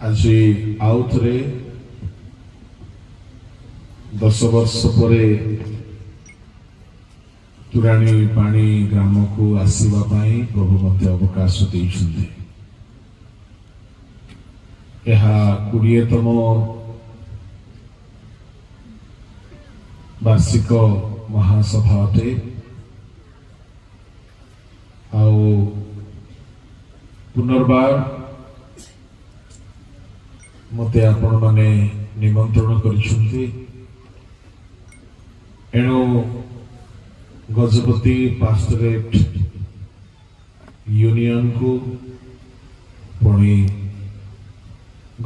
आज आउ थे 10 वर्ष पर तुराणी पानी ग्राम को आसवा प्रभु मत अवकाश देइछन्ते। यह 20तम वार्षिक महासभा अटे। पुनर्बार मते आपण माने निमंत्रण करिसुंती। एणु गजपति पास्टरेट यूनियन को पुणी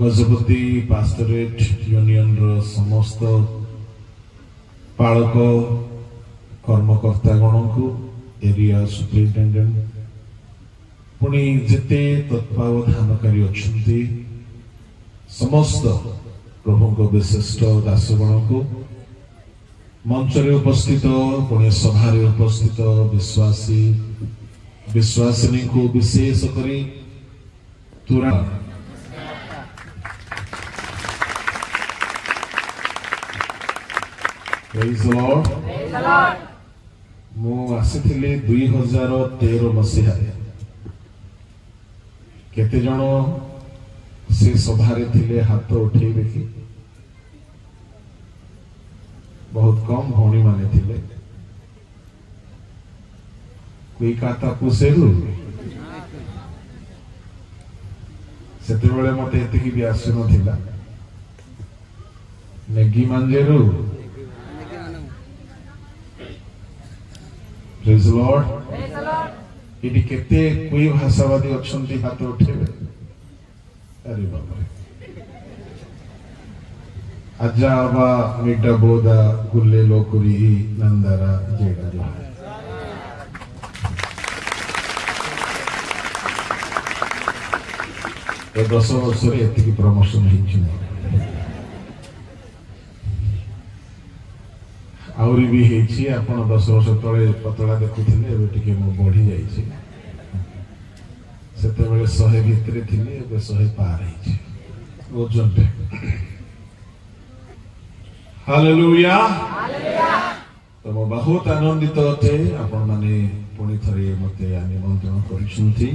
गजपति पास्टरेट यूनियन रो समस्त पालक कर्मकर्तागण को एरिया सुपरिटेंडेंट पुणी जिते तत्वावधानकारी अच्छी समस्त प्रभु को विशिष्ट दासगण को मंच रे उपस्थित पुणे सभा रे उपस्थित विश्वासी विश्वासिनी को विशेष करी तुरंत Praise the Lord. मु आसीथिले 2013 मसीहा केते जण से सभारे थिले हाथ उठेबे कि बहुत कम भौणी माने थिले कोई काता पुसेरु सेते बेले मते एतिकी भी आसु नथिला नेगी मांजेरु। Praise the Lord. इडी केते कोई भाषावादी अच्छी हाथ उठेबे। अरे बाबा अजाबा मिटा बोदा गुल्ले लोकुरी नंदरा जेड़ा जो है। ये 10 वर्ष रे एतिकी प्रमोशन हिची आउरी भी हेची आपण 10 वर्ष तळे पतला देखुथिले एबे टिके मो बढ़ी जाईची सेते बेले 100 भितरे थिले एबे 100 पार हेची ओजन पे। हालेलुया तो मो बहुत आनंदित अटे आपण माने पुणी थरे मते निमंत्रण करिसुंती।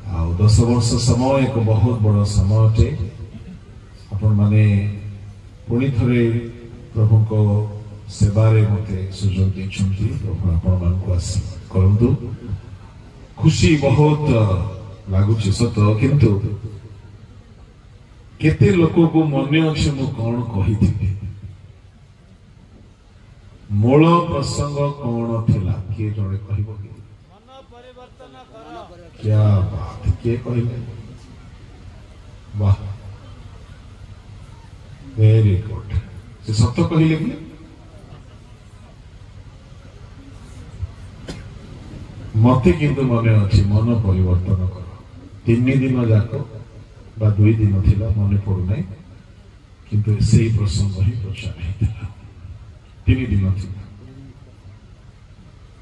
आ 10 वर्ष समय एक बहुत बड़ समय अटे। आपण माने पुणी थरे प्रभु को सेवारे मते सुजोग देछन्ती। प्रभु आपण मानकु आशीर्वाद करंतु। खुशी बहुत लागुछि सत किंतु केते लोक को मने अछि मु कोन कहिथिबी मूल प्रसंग कौन थिला किए जड़े कहब कि मन परिवर्तन कर। क्या बात किए कहले वाह वेरी गुड से सत्य कहले कि मते किंतु मने अछि मन परिवर्तन कर 3 दिन जाक बा 2 दिन थिला मने पड़ु नै किंतु सेही प्रसंग ही प्रचार हेतिला 3 दिन थी।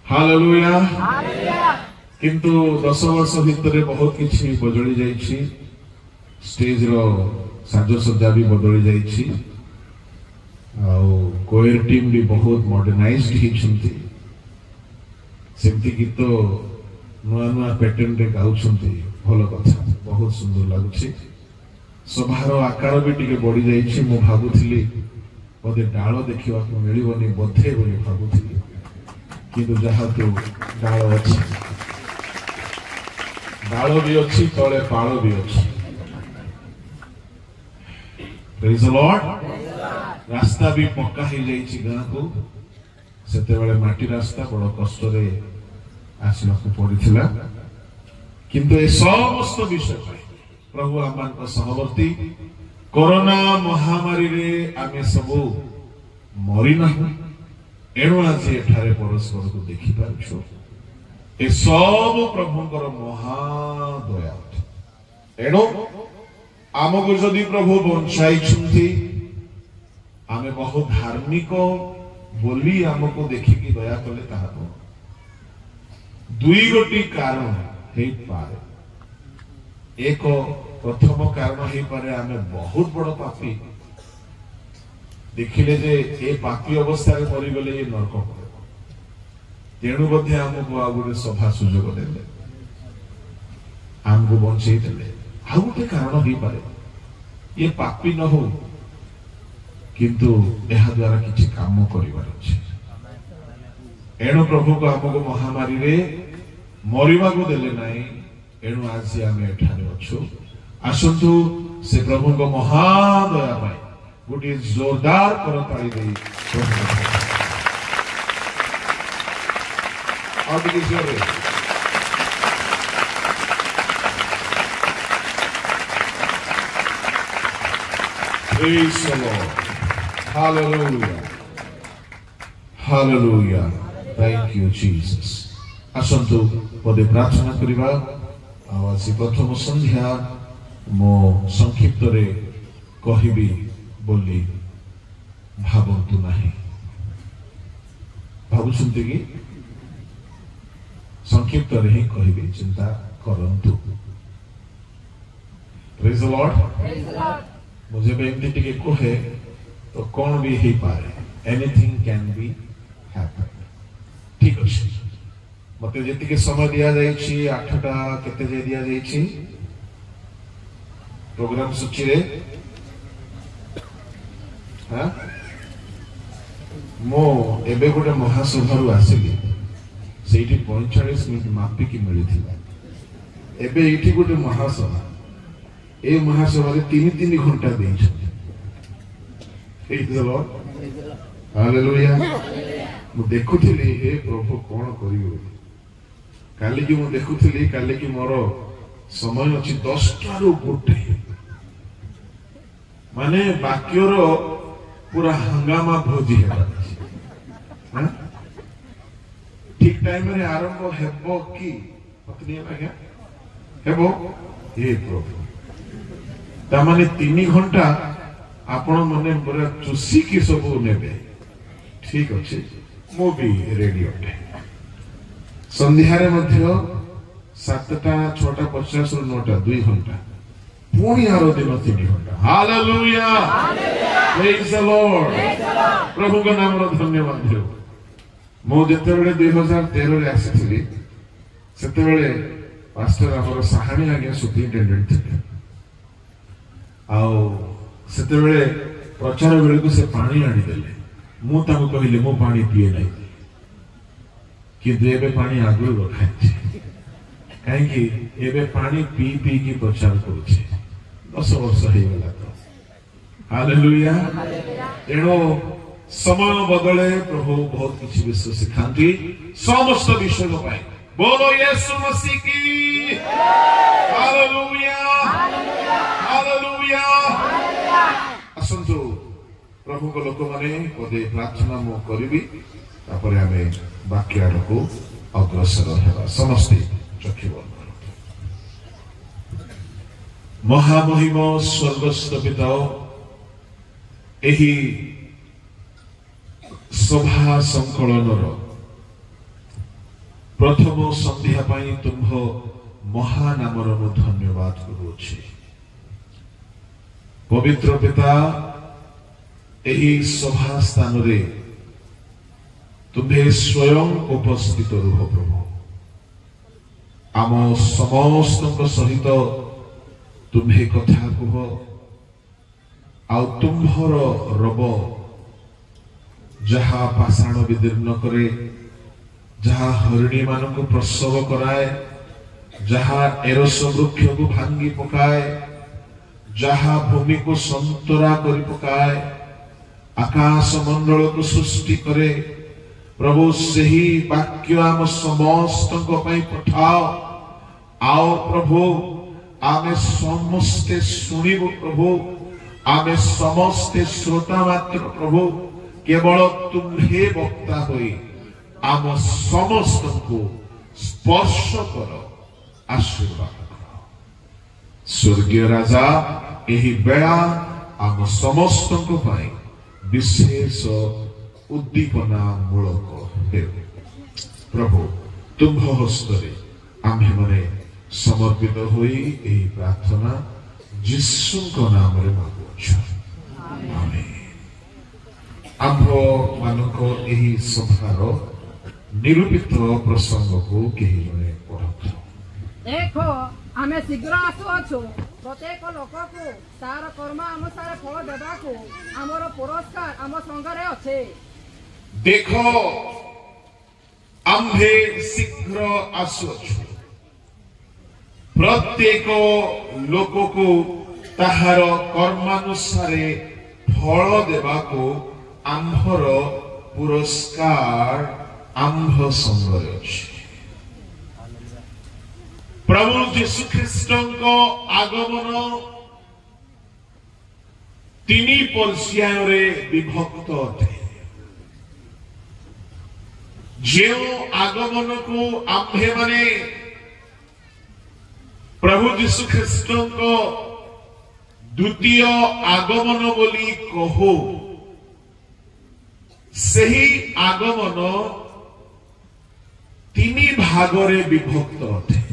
हालेलुया किंतु 10 वर्ष भितर बहुत किछि बदली जाइछि। स्टेज रो साजसज्जा भी बदली जाइछि। कोयर टीम भी बहुत मॉडर्नाइज्ड हिछंती। सेमती गीत नुआ नुआ पैटर्न रे गाउछंती भल कथा बहुत सुंदर लागुछि। सभार आकार भी टिके बढ़ी जाइछि। मु भाबुथिली बोधे डाल देखा मिलबनी बोधे बोली भावुली किंतु जहाँ तो डाल अच्छी डाल भी अच्छी तले पाल भी अच्छी। Praise the Lord. रास्ता भी पक्का हो जाइछि गाँ को सेते बेले माटी रास्ता बड़ कष्ट रे आसला को पड़िथिला किंतु ए समस्त विषय प्रभु आमान सहवर्ती कोरोना महामारी रे आमे सबू मरी ना एणु आज एठारे परस्पर को देखि पारछु। ए सब प्रभुंकर महादया एणु आमको जदि प्रभु बंचाई छुंती आमे बहुत धार्मिक बोली आमको देखिकी दया कले ताहा दुई गोटी कारण हे पारे। एक प्रथम कारण हो पारे आम बहुत बड़ पापी देखिले जे ए पापी अवस्था मरीगले ये नरक पड़े तेणु बोधे आमको आ गोटे सभा सुजोग देले आमको बंचई देले आ गोटे कारण हो पारे ये पापी न हो किंतु यह द्वारा किसी काम करिवार अछि एणु प्रभु को आमको महामारी रे मरिबा को देले नाही एणु आज आम एठाने अछु आसंतु से प्रभु को महादया पाए गोटे जोरदार करताली दे और जोरे Praise the Lord. Hallelujah. Hallelujah. Thank you, Jesus. आसंतु पदे प्रार्थना करिबा आज प्रथम संध्या मो संक्षिप्त रे कहिबी बोली भावतु नाही भावुछंती कि संक्षिप्त रे ही कहिबी चिंता करंतु प्रेज द लॉर्ड मुझे एमती टिके कहे तो कौन भी ही पारे एनीथिंग कैन बी हैपन ठीक अछि मते जेति के समय दिया जाइछि 8टा केते जे दिया जाइछि प्रोग्राम सूची रे हां मो एबे गोटे महासभा रु आसिली सेठी 45 मिनिट मापी की मिलिथिला एबे एठी गोटे महासभा ए महासभा रे 3 घंटा देइछ प्रेज द लॉर्ड हालेलुया मु देखुथिली हे प्रभु कोन करियो काली की मु देखुथिली काली की मोर समय अछि 10टा रु गोटे माने वाक्यर पूरा हंगामा भोजी है ठीक टाइम रे आरंभ हेबो की पत्नी आज्ञा हेबो हे प्रभु तामाने 3 घंटा आपण मने पूरा चुसी की सब नेबे ठीक अछि मो भी रेडी अटे संध्या रे मध्य 7टा 6टा 50 रु 9टा 2 घंटा पुणी आरो दिन 3 घंटा हालेलुया प्रेज द लॉर्ड प्रभु का नाम रो धन्यवाद दियो मो जते बेले 2013 रे आसीथिली सेते बेले पास्टर हमर सहानी आगे सुपरिटेंडेंट थे आओ सेते बेले प्रचार बेले को से पानी आनी देले मु ताको कहिले मो पानी पिए नै कि देबे पानी आगु रखाइ काहे कि एबे पानी पी पी की प्रचार करूछे 10 वर्ष हो गला तो हालेलुया एनो समय बदले प्रभु बहुत किछि विषय सिखांती समस्त विषय को पाए बोलो यीशु मसीह की हालेलुया हालेलुया असंतु प्रभु को लोक माने पदे प्रार्थना मो करिबी तापरे हमें वाक्य को अग्रसर हेबा समस्त चक्षु बंद महामहिम स्वर्गस्थ पिता एही सभा संकलन प्रथम संध्या पाई तुम्भ महानामर मु धन्यवाद करूछि पवित्र पिता एही सभा स्थान रे तुम्हें स्वयं उपस्थित रुह प्रभु आम समस्त सहित तुम्हें कथा कह आउ तुम्भर रब जहा पाषाण विदीर्ण करे जहा हरिणी मान को प्रसव कराए जहा एरस वृक्ष को भांगी पकाए जहा भूमि को संतरा करी पकाए आकाश मंडल को सृष्टि करे प्रभु सही वाक्य आम समस्त पठाओ आओ प्रभु आमे समस्ते सुनिबो प्रभु आमे समस्ते श्रोता मात्र प्रभु केवल तुम्हें वक्ता होई आम समस्त को स्पर्श कर आशीर्वाद कर स्वर्गीय राजा एही बेला आम समस्त को पाई विशेष उद्दीपना मूलक हे प्रभु तुम्भ हस्तरे आम्हे माने समर्पित होई एही प्रार्थना यीशुଙ୍କ नामରେ मागुछु आमेन। आम्भ मानको एही सभार निरूपित प्रसंग को केही जने पढନ୍ତୁ। देखो आमे शीघ्र आसुअछु प्रत्येक लोक को तार कर्म अनुसार फल देबाकू हमर पुरस्कार आम संगरे अछि। देखो आम्भे शीघ्र आसुअछु प्रत्येक लोक को ताहार कर्मानुसार फल देबाकू आम्भर पुरस्कार आम्भ संगरे अछि। प्रभु यीशु ख्रीष्टଙ୍କ आगमन तीनी पर्याୟରେ विभक्त अटे। जो आगमन को आम्भे माने प्रभु यीशु ख्रीष्टଙ୍କ द्वितीय आगमन बोली कहू सही आगमन तीनी भागरे विभक्त अटे।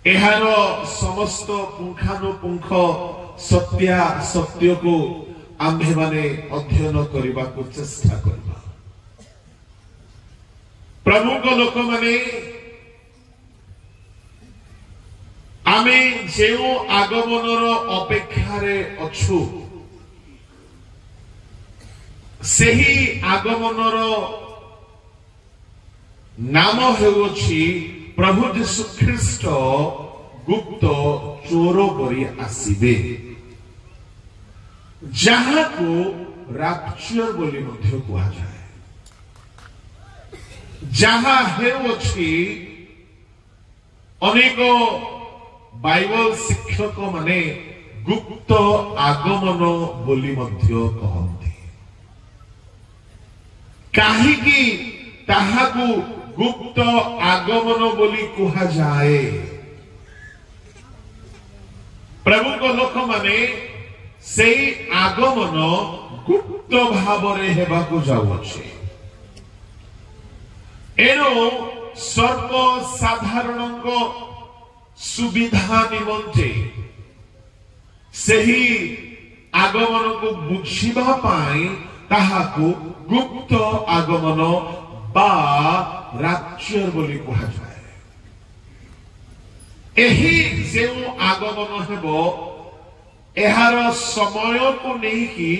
एहार समस्त पुंखानुपुंख सत्या सत्य को आम्भे माने अध्ययन करबा को चेष्टा करबा। प्रमुख लोक माने आमे जेउ आगमनर अपेक्षारे अछु सही आगमनर नाम हेउछि प्रभु यीशु ख्रीष्ट गुप्त चोर करी आसीबे जहाँ को राप्चर बोली मध्य कहा जाए। जहाँ हेउछि अनेक बाइबल शिक्षक माने गुप्त आगमन बोली मध्य कहन्ति। काहीकि ताहाकू गुप्त आगमन बोली कहा जाए। प्रभु को लोक माने से आगमन गुप्त भावरे हेबाकू जाउछि। एनो सर्व साधारणଙ୍କ सुविधा निमंते सही आगमन को बुझिबा पाई ताहाकू गुप्त आगमन बा राप्चर बोली कहा जाए। एही जेउ आगमन हेबो एहार समय को नहीं कि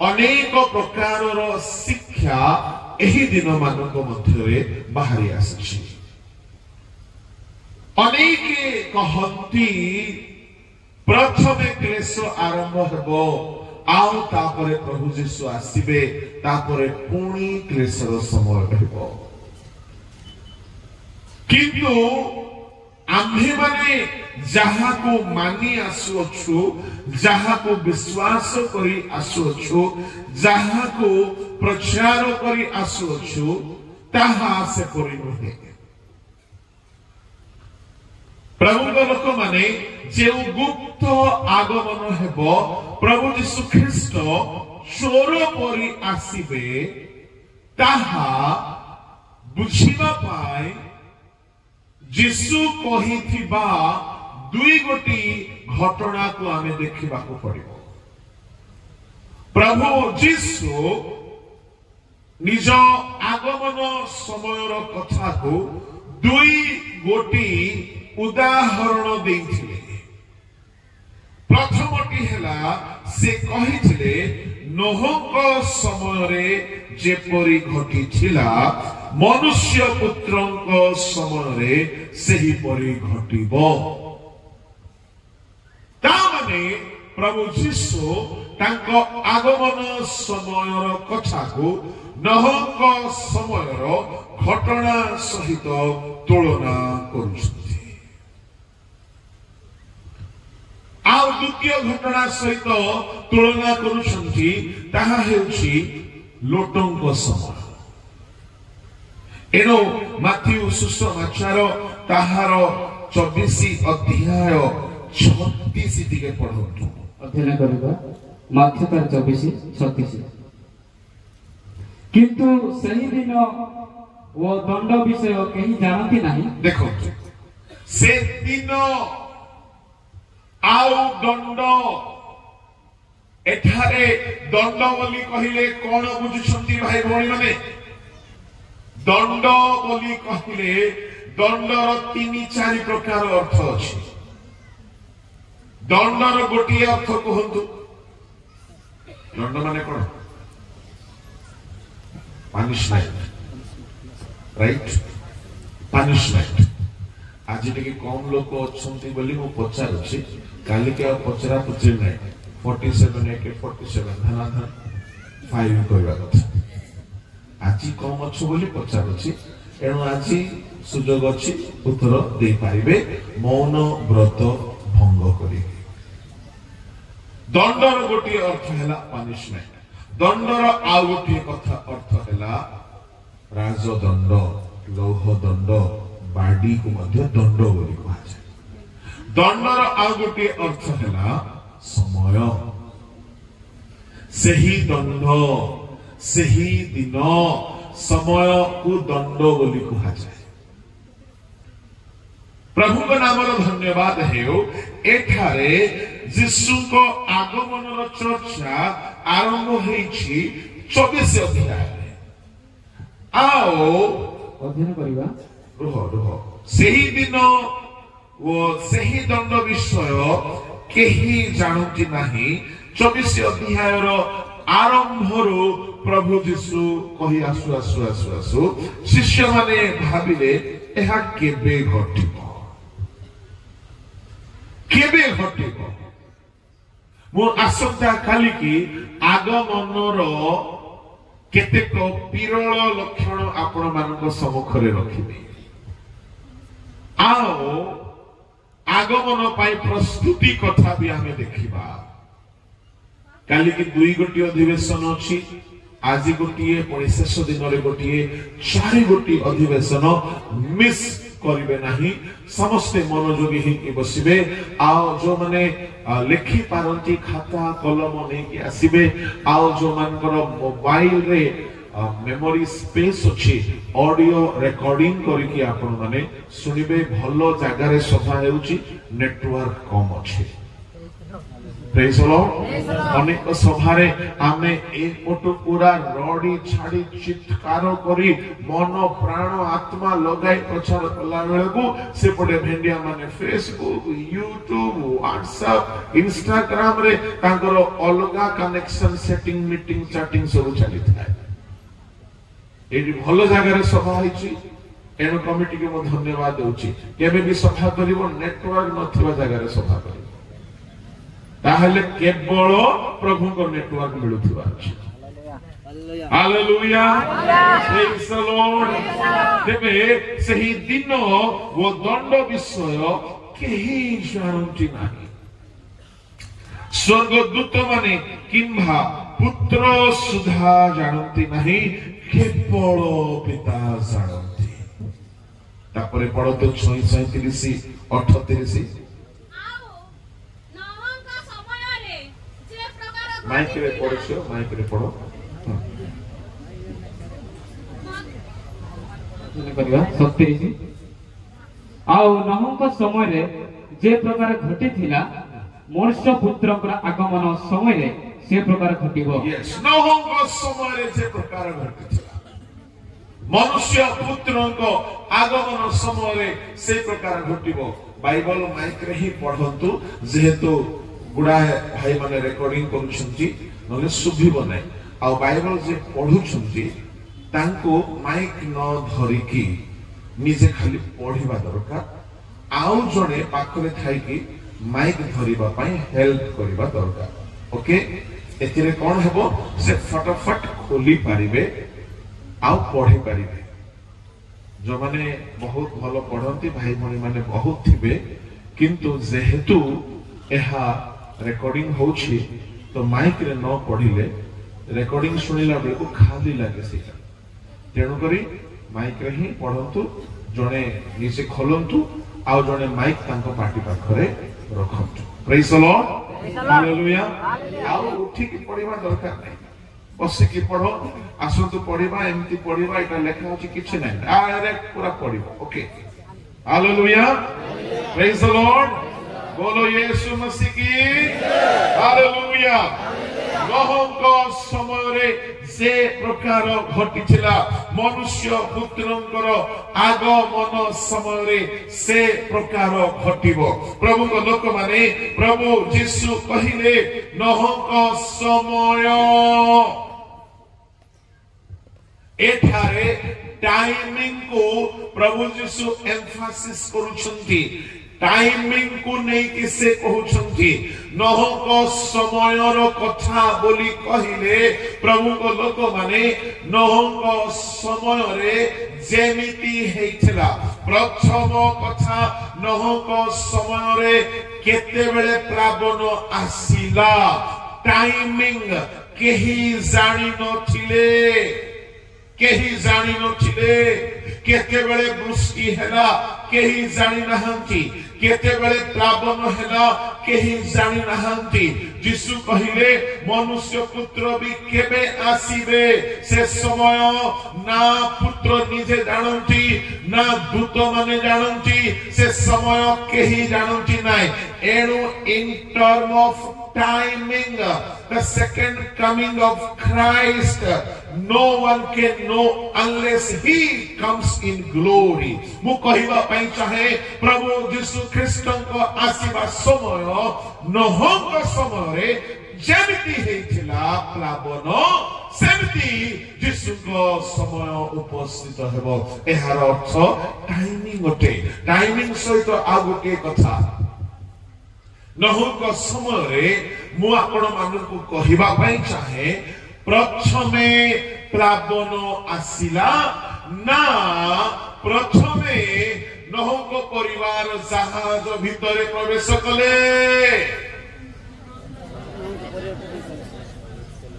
अनेक प्रकारर शिक्षा एही दिन मानक मध्यरे बाहरी आसी। अनेक कहती प्रथमे क्लेश आरंभ हेबो आउ तापरे प्रभु यीशु आसीबे तापरे पुणी क्लेशर समय हेबो। किंतु आम्भे माने जहाँ को मानी आसुअछु जहाँ को विश्वास करी आसुअछु जहाँ को प्रचार करी आसुअछु ताहा से परि नुहे। प्रभु लोक माने जे गुप्त आगमन हेबो प्रभु यीशु ख्रीष्ट चोर परि आसीबे ताहा बुझिबा पाई यीशु कहिथिबा दुई गोटी घटना को आमे देखिबा को पड़िबो। प्रभु यीशु निज आगमन समयर कथा को दुई गोटी उदाहरण देइथिले। प्रथमटी हेला से कहिथिले नोहक समय रे जेपरि घटिथिला मनुष्य पुत्रଙ୍କ समय रे सही परि घटिबो। तामाने प्रभु यीशु तांक आगमन समयर कथा को नोहक समयर घटना सहित तुलना करुछन्ति। आउ द्वितीय घटना सहित तुलना करुछन्ति ताहा हेउछि लोटଙ୍କ समय। एनो माथ्यू सुसमाचार ताहार 24 अध्याय 36 टिके पढନ୍ତୁ। अध्ययन करबा माथ्यू 24:36। किंतु सही दिन ଓ ଦଣ୍ଡ ବିଷୟ କେହି ଜାଣନ୍ତି ନାହିଁ। ଦେଖନ୍ତୁ ସେ ଦିନ ଆଉ ଦଣ୍ଡ ଏଠାରେ ଦଣ୍ଡ ବୋଲି କହିଲେ କଣ ବୁଝୁଛନ୍ତି ଭାଇ ଭଉଣୀ ମାନେ? ଦଣ୍ଡ ବୋଲି କହିଲେ ଦଣ୍ଡର 3-4 ପ୍ରକାର ଅର୍ଥ ଅଛି। ଦଣ୍ଡର ଗୋଟିଏ ଅର୍ଥ କୁହନ୍ତୁ। ଦଣ୍ଡ ମାନେ କଣ? ପାନିଶମେଣ୍ଟ, ରାଇଟ? ପାନିଶମେଣ୍ଟ। ଆଜି ଟିକେ କମ ଲୋକ ଅଛନ୍ତି ବୋଲି ମୁଁ ପଚାରୁଛି, କାଲିକି ଆଉ ପଚରା ପଚରି ନାହିଁ। 47 AK 47 ଧାନ 5 କହିବା କଥା। ଆଜି କମ ଅଛୁ ବୋଲି ପଚାରୁଛି, ଏଣୁ ଆଜି ସୁଯୋଗ ଅଛି ଉତ୍ତର ଦେଇପାରିବେ ମୌନ ବ୍ରତ ଭଙ୍ଗ କରି। ଦଣ୍ଡର ଗୋଟିଏ ଅର୍ଥ ହେଲା ପାନିଶମେଣ୍ଟ। ଦଣ୍ଡର ଆଉ ଗୋଟିଏ କଥା ଅର୍ଥ ହେଲା ରାଜଦଣ୍ଡ, ଲୌହ ଦଣ୍ଡ, ବାଡିକୁ ମଧ୍ୟ ଦଣ୍ଡ ବୋଲି କୁହାଯାଏ। ଦଣ୍ଡର ଆଉ ଗୋଟିଏ ଅର୍ଥ ହେଲା ସମୟ। ସେହି ଦଣ୍ଡ, ସେହି ଦିନ ସମୟକୁ ଦଣ୍ଡ ବୋଲି କୁହାଯାଏ। ପ୍ରଭୁଙ୍କ ନାମର ଧନ୍ୟବାଦ ହେଉ। ଏଠାରେ ଯୀଶୁଙ୍କ ଆଗମନର ଚର୍ଚ୍ଚା ଆରମ୍ଭ ହେଇଛି 24 ଅଧ୍ୟାୟରେ। ଆଉ ଅଧ୍ୟୟନ କରିବା ରୁହ ସେହି ଦିନ ଓ ସେହି ଦଣ୍ଡ ବିଷୟ କେହି ଜାଣନ୍ତି ନାହିଁ। 24 ଅଧ୍ୟାୟର ଆରମ୍ଭରୁ ପ୍ରଭୁ ଯୀଶୁ କହି ଆସୁ ଆସୁ ଆସୁ ଆସୁ ଶିଷ୍ୟମାନେ ଭାବିଲେ ଏହା କେବେ ଘଟିବ, କେବେ ଘଟିବ? ମୁଁ ଆସନ୍ତା କାଲିକି ଆଗମନର କେତେକ ବିରଳ ଲକ୍ଷଣ ଆପଣ ମାନଙ୍କ ସମ୍ମୁଖରେ ରଖିବି। ଆଉ ଆଗମନ ପାଇଁ ପ୍ରସ୍ତୁତି କଥା ବି ଆମେ ଦେଖିବା। କାଲିକି 2 ଗୋଟି ଅଧିବେଶନ ଅଛି, ଆଜି ଗୋଟିଏ, ପୁଣି ଶେଷ ଦିନରେ ଗୋଟିଏ, 4 ଗୋଟି ଅଧିବେଶନ ମିସ୍ କରିବେ ନାହିଁ। ସମସ୍ତେ ମନୋଯୋଗୀ ହେଇକି ବସିବେ। ଆଉ ଯୋଉମାନେ ଲେଖି ପାରନ୍ତି ଖାତା କଲମ ନେଇକି ଆସିବେ। ଆଉ ଯୋଉମାନଙ୍କର ମୋବାଇଲରେ मेमोरी स्पेस अच्छी ऑडियो रेकॉर्डिंग करके आपण माने सुनिबे। भलो जगह रे सफा हेउची, नेटवर्क कम अच्छे। Praise the Lord. अनेक सभारे आमे एक फोटो पूरा रडी छाडी चित्कार करी मन प्राण आत्मा लगाई प्रचार कला बेलको सेपटे भेंडिया माने फेसबुक, यूट्यूब, व्हाट्सएप, इंस्टाग्राम रे तांकर अलगा कनेक्शन सेटिंग मीटिंग चैटिंग सब चली थाए। एडी भलो जगह सभा होईची, एनो कमिटी के मो धन्यवाद देउची। केबे भी सभा करिवो नेटवर्क नथिबा जगह रे सभा करिवो, ताहले केवल प्रभु को नेटवर्क मिलुथिबा अछि। Hallelujah, praise the Lord. तेबे सही दिन वो दंड विषय केही जानती नाही। स्वर्गदूत माने किंबा पुत्र सुधा जानती नहीं, केवल पिता जानती। तापरे पढ़ो तो 36 38 माइक रे पढ़ो, माइक रे पढ़ो। କରିବା 37 ଆଉ ନହଙ୍କ ସମୟରେ ଯେ ପ୍ରକାର ଘଟିଥିଲା ମनुष्य पुत्रଙ୍କର आगमन ସମୟରେ ସେ ପ୍ରକାର ଘଟିବ। ନହଙ୍କ ସମୟରେ ଯେ ପ୍ରକାର ଘଟିଥିଲା ମନୁଷ୍ୟ ପୁତ୍ରଙ୍କ ଆଗମନ ସମୟରେ ସେ ପ୍ରକାର ଘଟିବ। ବାଇବଲ ମାଇକ ରେ ହିଁ ପଢନ୍ତୁ, ଯେହେତୁ गुड़ाए भाई माने रेकॉर्डिंग करूछंती नले सुभिबो नै। आ बाइबल जे पढुछंती तांको माइक न धरि की निजे खाली पढिबा दरकार। आउ जणे पाखरे थाई की माइक धरिबा पई हेल्प करिबा दरकार। ओके, एथिरे कोन हेबो से फटाफट खोली पारिबे आ पढि पारिबे। जो माने बहुत भलो पढंती भाई भणी माने बहुत थिबे, किंतु जेहेतु एहा रेकॉर्डिंग होछि तो माइक रे न पढ़िले रेकॉर्डिंग सुनिला बेले को खाली लागे सेटा। तेणु करी माइक रे ही पढ़ंतु, जणे निसे खोलंतु आ जणे माइक तांको पार्टी पाखरे रखंतु। Praise the Lord, hallelujah. आ उठी की पढ़िबा दरकार नै। बसिकी पढ़ आसतु पढ़ा एमती पढ़ा यहाँ लेखा अच्छी किसी ना डायरेक्ट पूरा पढ़ okay hallelujah praise the Lord बोलो यीशु मसीह की हालेलुया नोहक समय रे से प्रकार घटिथिला मनुष्य पुत्रंकर आगमन समय रे से प्रकार घटिबो प्रभु को लोक माने प्रभु यीशु कहिले नोहक समय एठारे टाइमिंग को प्रभु यीशु एम्फासिस करूछंती टाइमिंग को नहीं किसे कहउछंती नोहक समय रो कथा बोली कहिले प्रभु को लोक माने नोहक समय रे जेमिति हेइथिला प्रथम कथा नोहक समय रे केते बेले प्लावन आसीला टाइमिंग केही जानि नथिले केते बेले वृष्टि हैला केही जानि नहंती केते बेले प्लावन हैला केही जानि नहंती यीशु कहिले मनुष्य पुत्र भी केबे आसीबे से समय ना पुत्र निजे जानंती ना दूत माने जानंती से समय केही जानंती नाही एणु in term of timing the second coming of Christ no one can know unless he comes in glory मु कहिबा पई चाहे प्रभु यीशु ख्रीष्ट को आसीबा समय नोहक समय रे जेमिति हेथिला प्लावन सेमिति यीशु को समय उपस्थित हेबो एहार अर्थ टाइमिंग अटे टाइमिंग सहित आ गोटे कथा नोहक समय रे मु आपण मानकु कहिबा पई चाहे प्रथमे प्लावन आसिला ना प्रथमे नोहक परिवार जहाज भितरे प्रवेश कले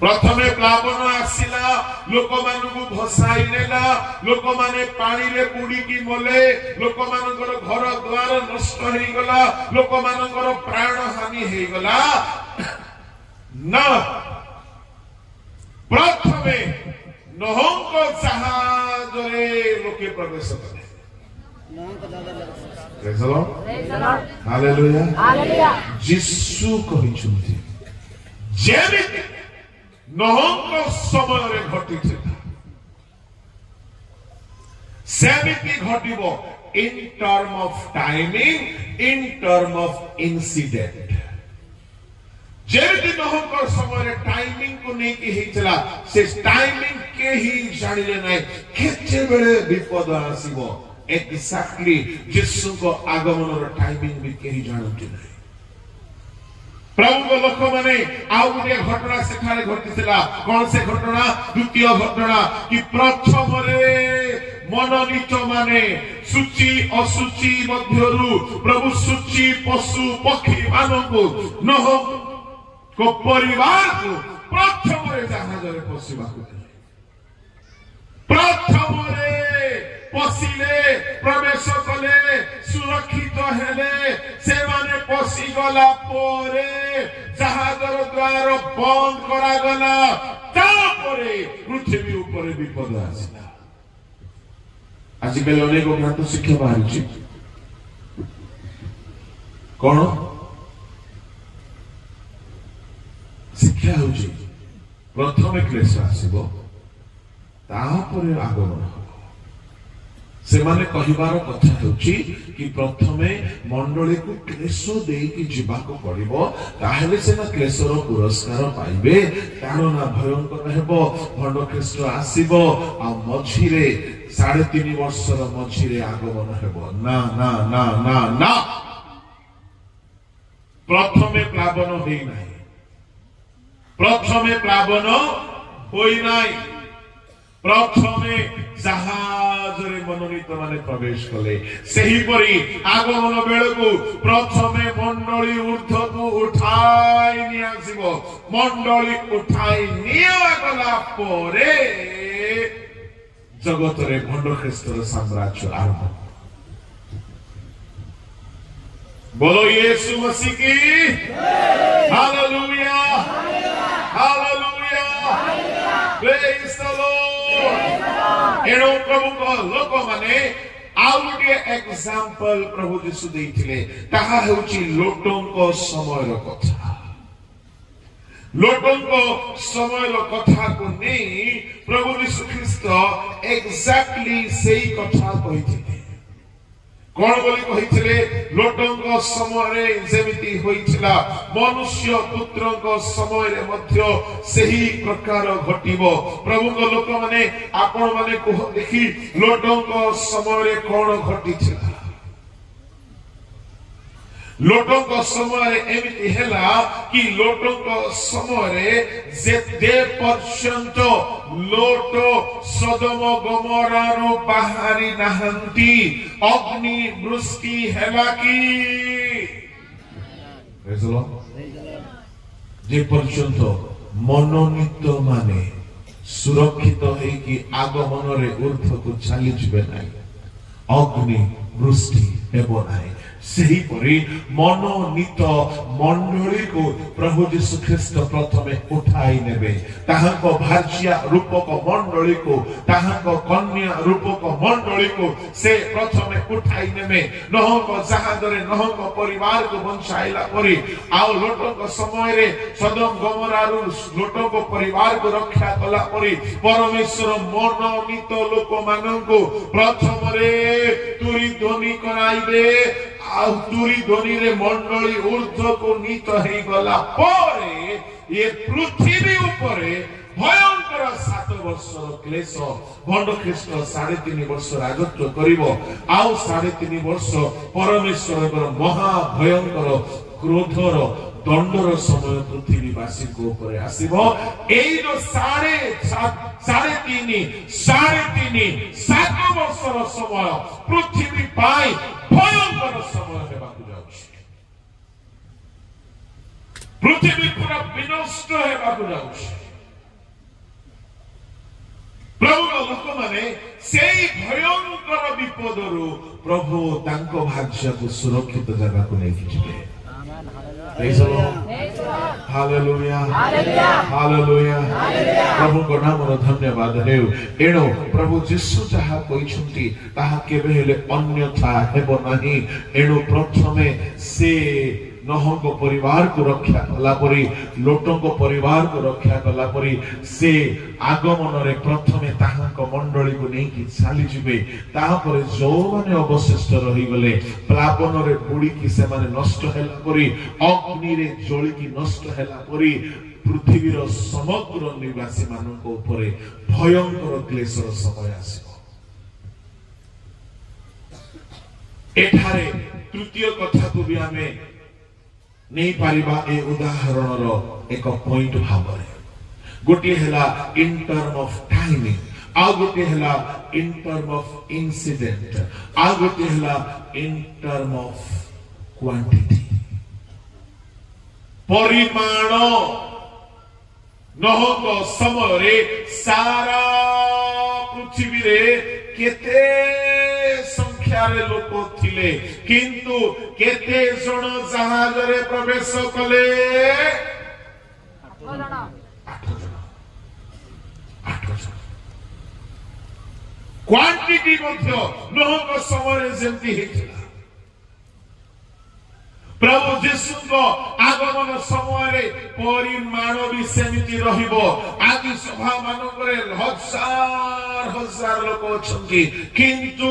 प्रथमे प्लावन आसिला लोक मानकु भसाई नेला लोक माने पानी रे बुडी की मोले लोक मानकर घर द्वार नष्ट हेई गला लोक मानकर प्राण हानि हेई गला ना प्रथमे नोहक जहाज रे लोके प्रवेश कले praise the Lord hallelujah hallelujah यीशु कहिछुंती जेमिति नोहक समय रे घटिथिला सेमिति घटिबो in term of timing in term of incident जेमिति नोहक समय रे टाइमिंग को नहीं कि हेइतला से टाइमिंग के ही जानिले नाही केते बेले विपद आसीबो एक्जेक्टली यीशु को आगमन रो टाइमिंग भी के ही जानते नाही प्रभु को लोक माने आउ गोटे घटना सेठारे घटिथिला कोन से घटना द्वितीय घटना कि प्रथम रे मनोनीत माने सूची असुची मध्यरु प्रभु सूची पशु पक्षी मानकु नोहक को परिवार को प्रथम रे जहाज रे पसिबा को प्रथम रे पसिले प्रवेश कले सुरक्षित हेले से माने पसी गला पोरे जहाजर द्वार बंद करा गला तापरे पृथ्वी ऊपर विपद आसिला आजिकल अनेक भ्रांत शिक्षा बाहरी कौन शिक्षा होची प्रथमे क्लेश आसीबो तापरे आगमन से माने कहिबार कथा होची कि प्रथमे मंडली को क्लेश देकी जीवा को पड़िबो ताहेले से ना क्लेशर पुरस्कार पाइबे कारण ना भयंकर हेबो भंड ख्रीष्ट आसीबो आ मझिरे 3.5 वर्षर मझिरे आगमन हेबो ना ना ना ना ना प्रथमे प्लावन होई नाही प्रथमे प्लावन होई नाही प्रथमे जहाज रे मनोनीत माने प्रवेश कले सही परी आगमन बेलकु प्रथमे मंडली ऊर्ध्व को उठाई नियासिबो मंडली उठाई निया गला परे जगत रे भंड ख्रीष्टर साम्राज्य आरंभ बोलो यीशु मसीह की हालेलुया हालेलुया एणु प्रभु को लोक माने आउ गोटे एग्जांपल प्रभु यीशु देइथिले ताहा हेउची लोटोंको समयर कथा लोटोंको समयर कथा को नै प्रभु यीशु ख्रीस्त एक्जेक्टली सेही कथा कहिथिले कोन बोली कहिथिले लोटोंको समय जेमिति होइथिला मनुष्य पुत्रको समय रे मध्य सेही प्रकार घटिबो प्रभु को लोक माने आपण माने को देखि लोटोंको समय रे कोन घटिथिला लोटोंको समय एमिति हेला कि लोटोंको समय जे पर्यंत लोटो सदम गमरारो बाहरी नाहंती अग्नि वृष्टि हेला कि जे पर्यंत मनोनीत माने सुरक्षित है कि आगमन रे ऊर्ध्व को चली जिबे नाही अग्नि वृष्टि हेबो नाही सही परी मनोनीत मंडली को प्रभु यीशु ख्रीस्त प्रथमे उठाई नेबे ताहाको भार्या रूपक मंडली को ताहाको कन्या रूपक मंडली को से प्रथमे उठाई नेबे नहको जहाजरे नहको परिवार को बंचाइला परी आउ लोटको समय रे सदम गमरारु लोटको परिवार को रक्षा कला परी परमेश्वर मनोनीत लोक माननको प्रथम रे तुरी ध्वनि कराइबे तुरी ध्वनि रे मंडली ऊर्ध्व को नीत है गला परे ये पृथ्वी ऊपरे भयंकर 7 वर्ष क्लेश भंड ख्रीष्ट 3.5 वर्ष राजत्व करिवो आउ 3.5 वर्ष परमेश्वर महा भयंकर क्रोधर दंडर समय पृथ्वीवासी को ऊपर आसीबो एई जो 3.5 7 वर्षर समय पृथ्वी पाई भयंकर समय हेबाकु जाउछि पृथ्वी पूरा विनष्ट हेबाकु जाउछि प्रभु लोक माने सेई भयंकर विपदरु प्रभु तांको भाग्य को सुरक्षित जगह को लेके जिबे Praise the Lord. Hallelujah. Hallelujah. प्रभु को नाम रो धन्यवाद हेउ एणो प्रभु यीशु जहा कहिसंती ताहा केबे हेले अन्यथा हेबो नाही एणो प्रथमे से नहको परिवार को रक्षा कला परी लोटको परिवार को रक्षा कला परी से आगमन रे प्रथमे ताहाको मंडली को नै कि चाली जिबे ताहा परे जो माने अवशिष्ट रही गले प्लावन रे बुडी कि से माने नष्ट हेला परी अग्नि रे जळी कि नष्ट हेला परी पृथ्वीर समग्र निवासी मानको ऊपरे भयंकर क्लेशर समय आसीबो एठारे तृतीय कथा को भी हमें नहीं पारिबा ए उदाहरण रो एक पॉइंट भाबरे गोटे हेला इन टर्म ऑफ टाइमिंग आ गोटे हेला इन टर्म ऑफ इंसिडेंट आ गोटे हेला इन टर्म ऑफ क्वांटिटी परिमाण नहको समय रे सारा पृथ्वी रे केते संख्यारे लोक थिले किंतु केते जण जहाज रे प्रवेश कले 8 जण क्वांटिटी मध्य नहको समय रे जेंति हेतिला प्रभु यीशु को आगमन समय रे परिमाण भी सेमिति रहिबो आदि सभा मानकरे हजार हजार लोक अछंती किंतु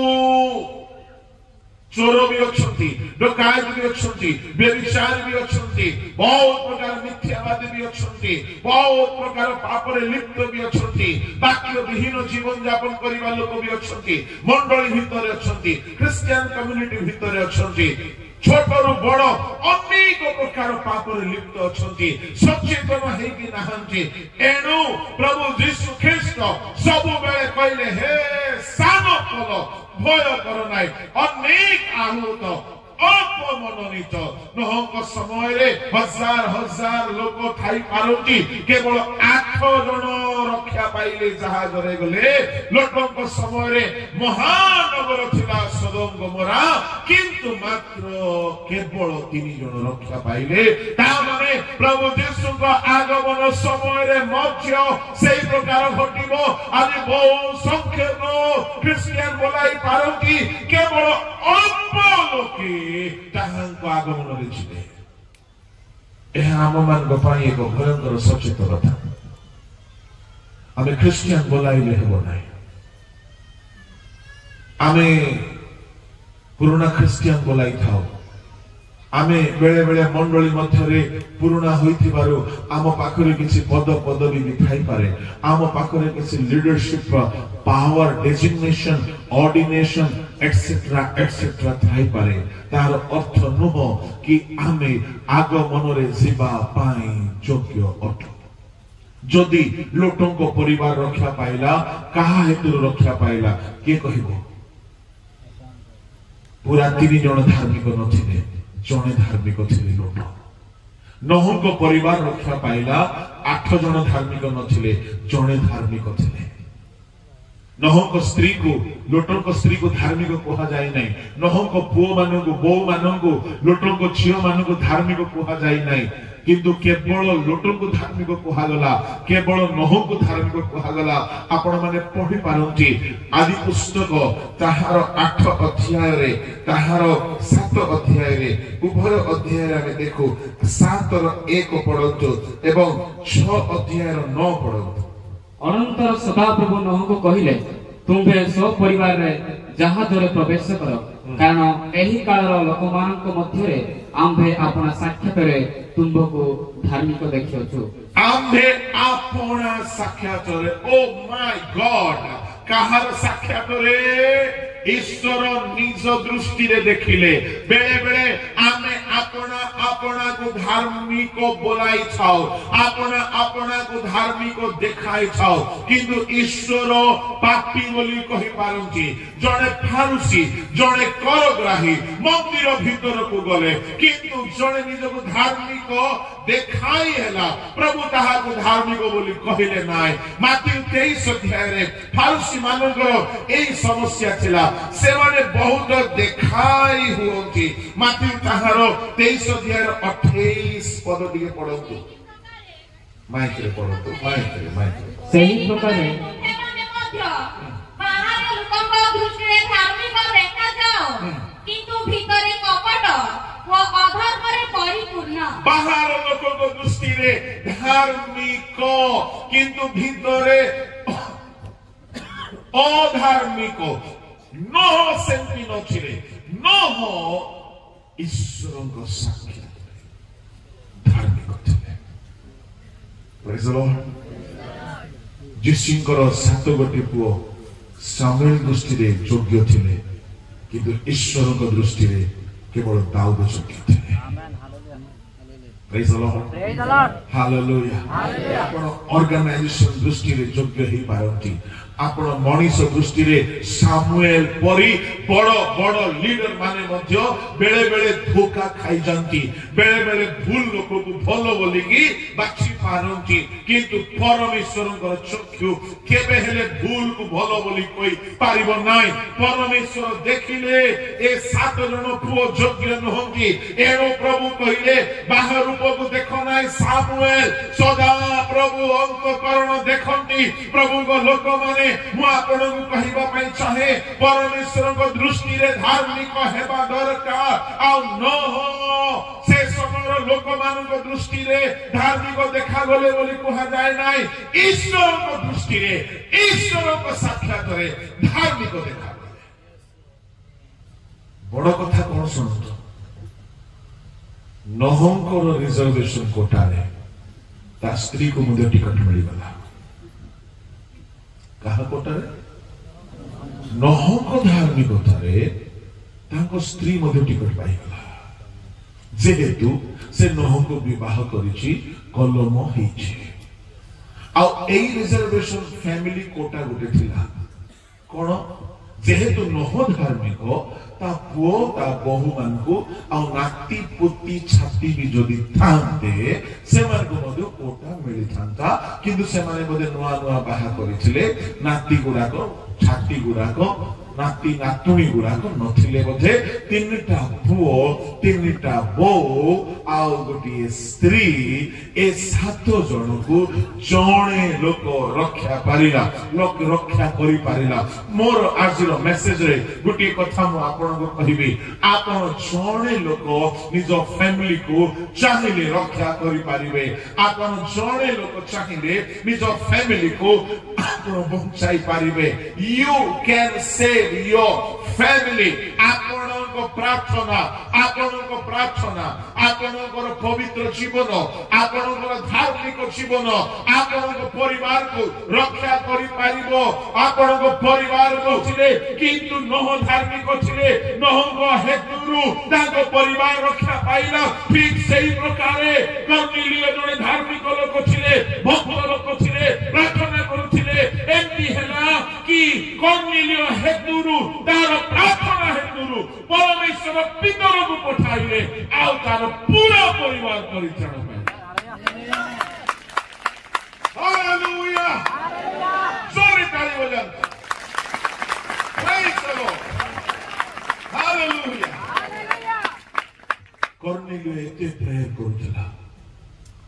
चोर भी अछंती डकायत भी अछंती व्यभिचार भी अछंती बहुत प्रकार मिथ्यावादी भी अछंती बहुत प्रकार पाप रे लिप्त भी अछंती वाक्य विहीन जीवन यापन करिवा लोक भी अछंती मंडली भितर अछंती क्रिश्चियन कम्युनिटी भितर अछंती छोटरू बड़ अनेक प्रकार पाप रे लिप्त अछंती सचेतन है कि नाहंती एणु प्रभु यीशु ख्रीस्त सब बेले कहले हे सानो कल भय कर नाई अनेक आहूत अपमनोनीत नहक समय रे हजार हजार लोक थाई पारंती केवल जन रक्षा पाइले जहाज गले लोटों समय महानगर थिला सदोम गमोरा किंतु मात्र केवल 3 जन रक्षा पाइले तामाने प्रभु यीशु आगमन समय मध्य से प्रकार घटिबो आज बहु संख्यक क्रिश्चियन बोलाई पारंती केवल अल्प लोके ताहांको आगमन रे छिले एहा आम मान गोपाई एक भयंकर सचेतनता आमे क्रिश्चियन बोलाइले हेबो नाही आमे पुराना क्रिश्चियन बोलाई थाओ आमे बेले बेले मंडली मध्यरे पुराना होइथिबारु आम पाखरे किछि पद पदवी दिखाई पारे आम पाखरे किछि leadership power designation ordination etcetera थाई पारे तार अर्थ नुह कि आमे आगमन रे जीवा पाई योग्य अटो जदि लोटों को परिवार रक्षा पाइला कहा हेतु रक्षा पाइला के कहिबो पूरा 3 जन धार्मिक नथिले जने धार्मिक थिले लोट नहुं को परिवार रक्षा पाइला 8 जन धार्मिक नथिले जने धार्मिक थिले नहुं को स्त्री को लोटों को स्त्री को धार्मिक कहा जाए नहीं नहुं को पुओ मानन को बो मानन को लोटों को छियो मानन को धार्मिक कहा जाए नहीं किंतु केवल लोटों को धार्मिक कहा गला केवल नहुं को धार्मिक कहा गला आपण माने पढ़ी पारंती आदि पुस्तक ताहार 8 अध्याय रे ताहार 7 अध्याय रे उभय अध्याय रे हम देखो 7 रो 1 पढंतु एवं 6 अध्याय रो 9 पढंतु अनंतर सदाप्रभु नहुं को कहिले तुम्भे सब परिवार रे जहाज रे प्रवेश करो कारण एही कालर लोकमानक मध्यरे आम्भे अपना साक्षात रे तुंभको धार्मिक देखियोछु आम्भे अपना साक्षात रे ओ माय गॉड कहार साक्षात रे ईश्वर निज दृष्टि रे देखिले बेले बेले आमे अपना अपना को धार्मिक बोलाई छाओ अपना को धार्मिक देखाई छाओ किंतु ईश्वर पापी बोली कहि पारंती जने फारुसी जने करग्राही मंदिर भीतर को गले किंतु जने निज को धार्मिक देखाई हैला प्रभु ताहा को धार्मिक बोली कहिले नाय माथ्यू 23 अध्याय रे फारुसी मानकर एई समस्या थिला सेमाने बहुत देखाई हुओंती माथ्यू ताहार 23 अध्याय 28 पद दिके पढंतु माइक रे पढंतु माइक रे सही प्रकार सेमाने मध्य बाहर लोकଙ୍କ दृष्टिरे धार्मिक देखा जाओ किंतु भीतरे कपट व अधर्मरे परिपूर्ण बाहर लोकଙ୍କ दृष्टिरे धार्मिक किंतु भीतरे अधार्मिक न सेंति नथिले न ईश्वरଙ୍କ साक्षात धार्मिक थिले प्रेज द लॉर्ड जिसिंकर 7 गोटी पुओ सामुएल दृष्टि रे योग्य थिले किंतु ईश्वरଙ୍କ दृष्टि रे केवल दाऊद योग्य थिले प्रेज द लॉर्ड हालेलुया आपण ऑर्गेनाइजेशन दृष्टि रे योग्य ही पारंती आपण मनीष दृष्टि रे सामुएल परी बड़ बड़ लीडर माने मध्य बेले बेले धोखा खाई जानती बेले बेले भूल लोक को भलो बोली की बाछी पारंती किंतु परमेश्वरଙ୍କର चक्षु केबे हेले भूल को भलो बोली कोई पारिबो नाही परमेश्वर देखिले ए 7 जन पुओ योग्य नहंती एणो प्रभु कहिले बाहर रूप को देखो नाही सामुएल सदा प्रभु अंतकरण देखंती प्रभु को लोक माने मु आपन को कहिबा पई चाहे परमेश्वर को दृष्टि रे धार्मिक हेबा दरकार आ न हो से समग्र लोक मान को दृष्टि रे धार्मिक देखा गले बोली कहा जाय नाही ईश्वर को दृष्टि रे ईश्वर को साक्षात रे धार्मिक देखा गले बड़ कथा कोन सुनतो नहंकर रिजर्वेशन कोटा रे ता स्त्री को मुझे टिकट मिली गला कहा कोटारे नहंक धार्मिकता रे तांको स्त्री मध्ये टिकट पाई गला जेहेतु से नहंक विवाह करिछि कलम हिछि आ ए रिजर्वेशन फैमिली कोटा गुटे थिला कोन जेहेतु नह धार्मिक ता पुओ ता बहु मानकु आ नाती पुती छाती भी जदि थांते से मानकु मधु कोटा मिली थांता किंतु से माने बदे नुआ नुआ बाहा करिथिले नाती गुडाको छाती गुडाको नाती नातुणी गुडाक नथिले बोधे तीनटा पुओ तीनटा बो आउ गोटिए स्त्री ए सात जन को जणे लोक रक्षा पारिला लोक रक्षा करि पारिला मोर आजिर मेसेज रे गोटिए कथा मु आपन को कहिबी आपन जणे लोक निज फैमिली को चाहिले रक्षा करि पारिबे आपन जणे लोक चाहिले निज फैमिली को आपन बचाई पारिबे you can save your family आपनको प्रार्थना आपनको पवित्र जीवन आपनको धार्मिक जीवन आपनको परिवार को रक्षा करि पारिबो आपनको परिवार को छिले किंतु नह धार्मिक छिले नहको हेतुरु ताको परिवार रक्षा पाइला ठीक सेही प्रकारे कर्नेलियो जने धार्मिक लोक छिले भक्त लोक छिले प्रार्थना करूथिले एमती हैला कि कर्नेलियो हेतुरु तार प्रार्थना हेतुरु परमेश्वर पितर को पठाइले आउ तार पूरा परिवार परिचालन पाइले हालेलुया जोरे ताली बजाओ प्रेज द लॉर्ड हालेलुया कर्नेलियो एते प्रेयर करथला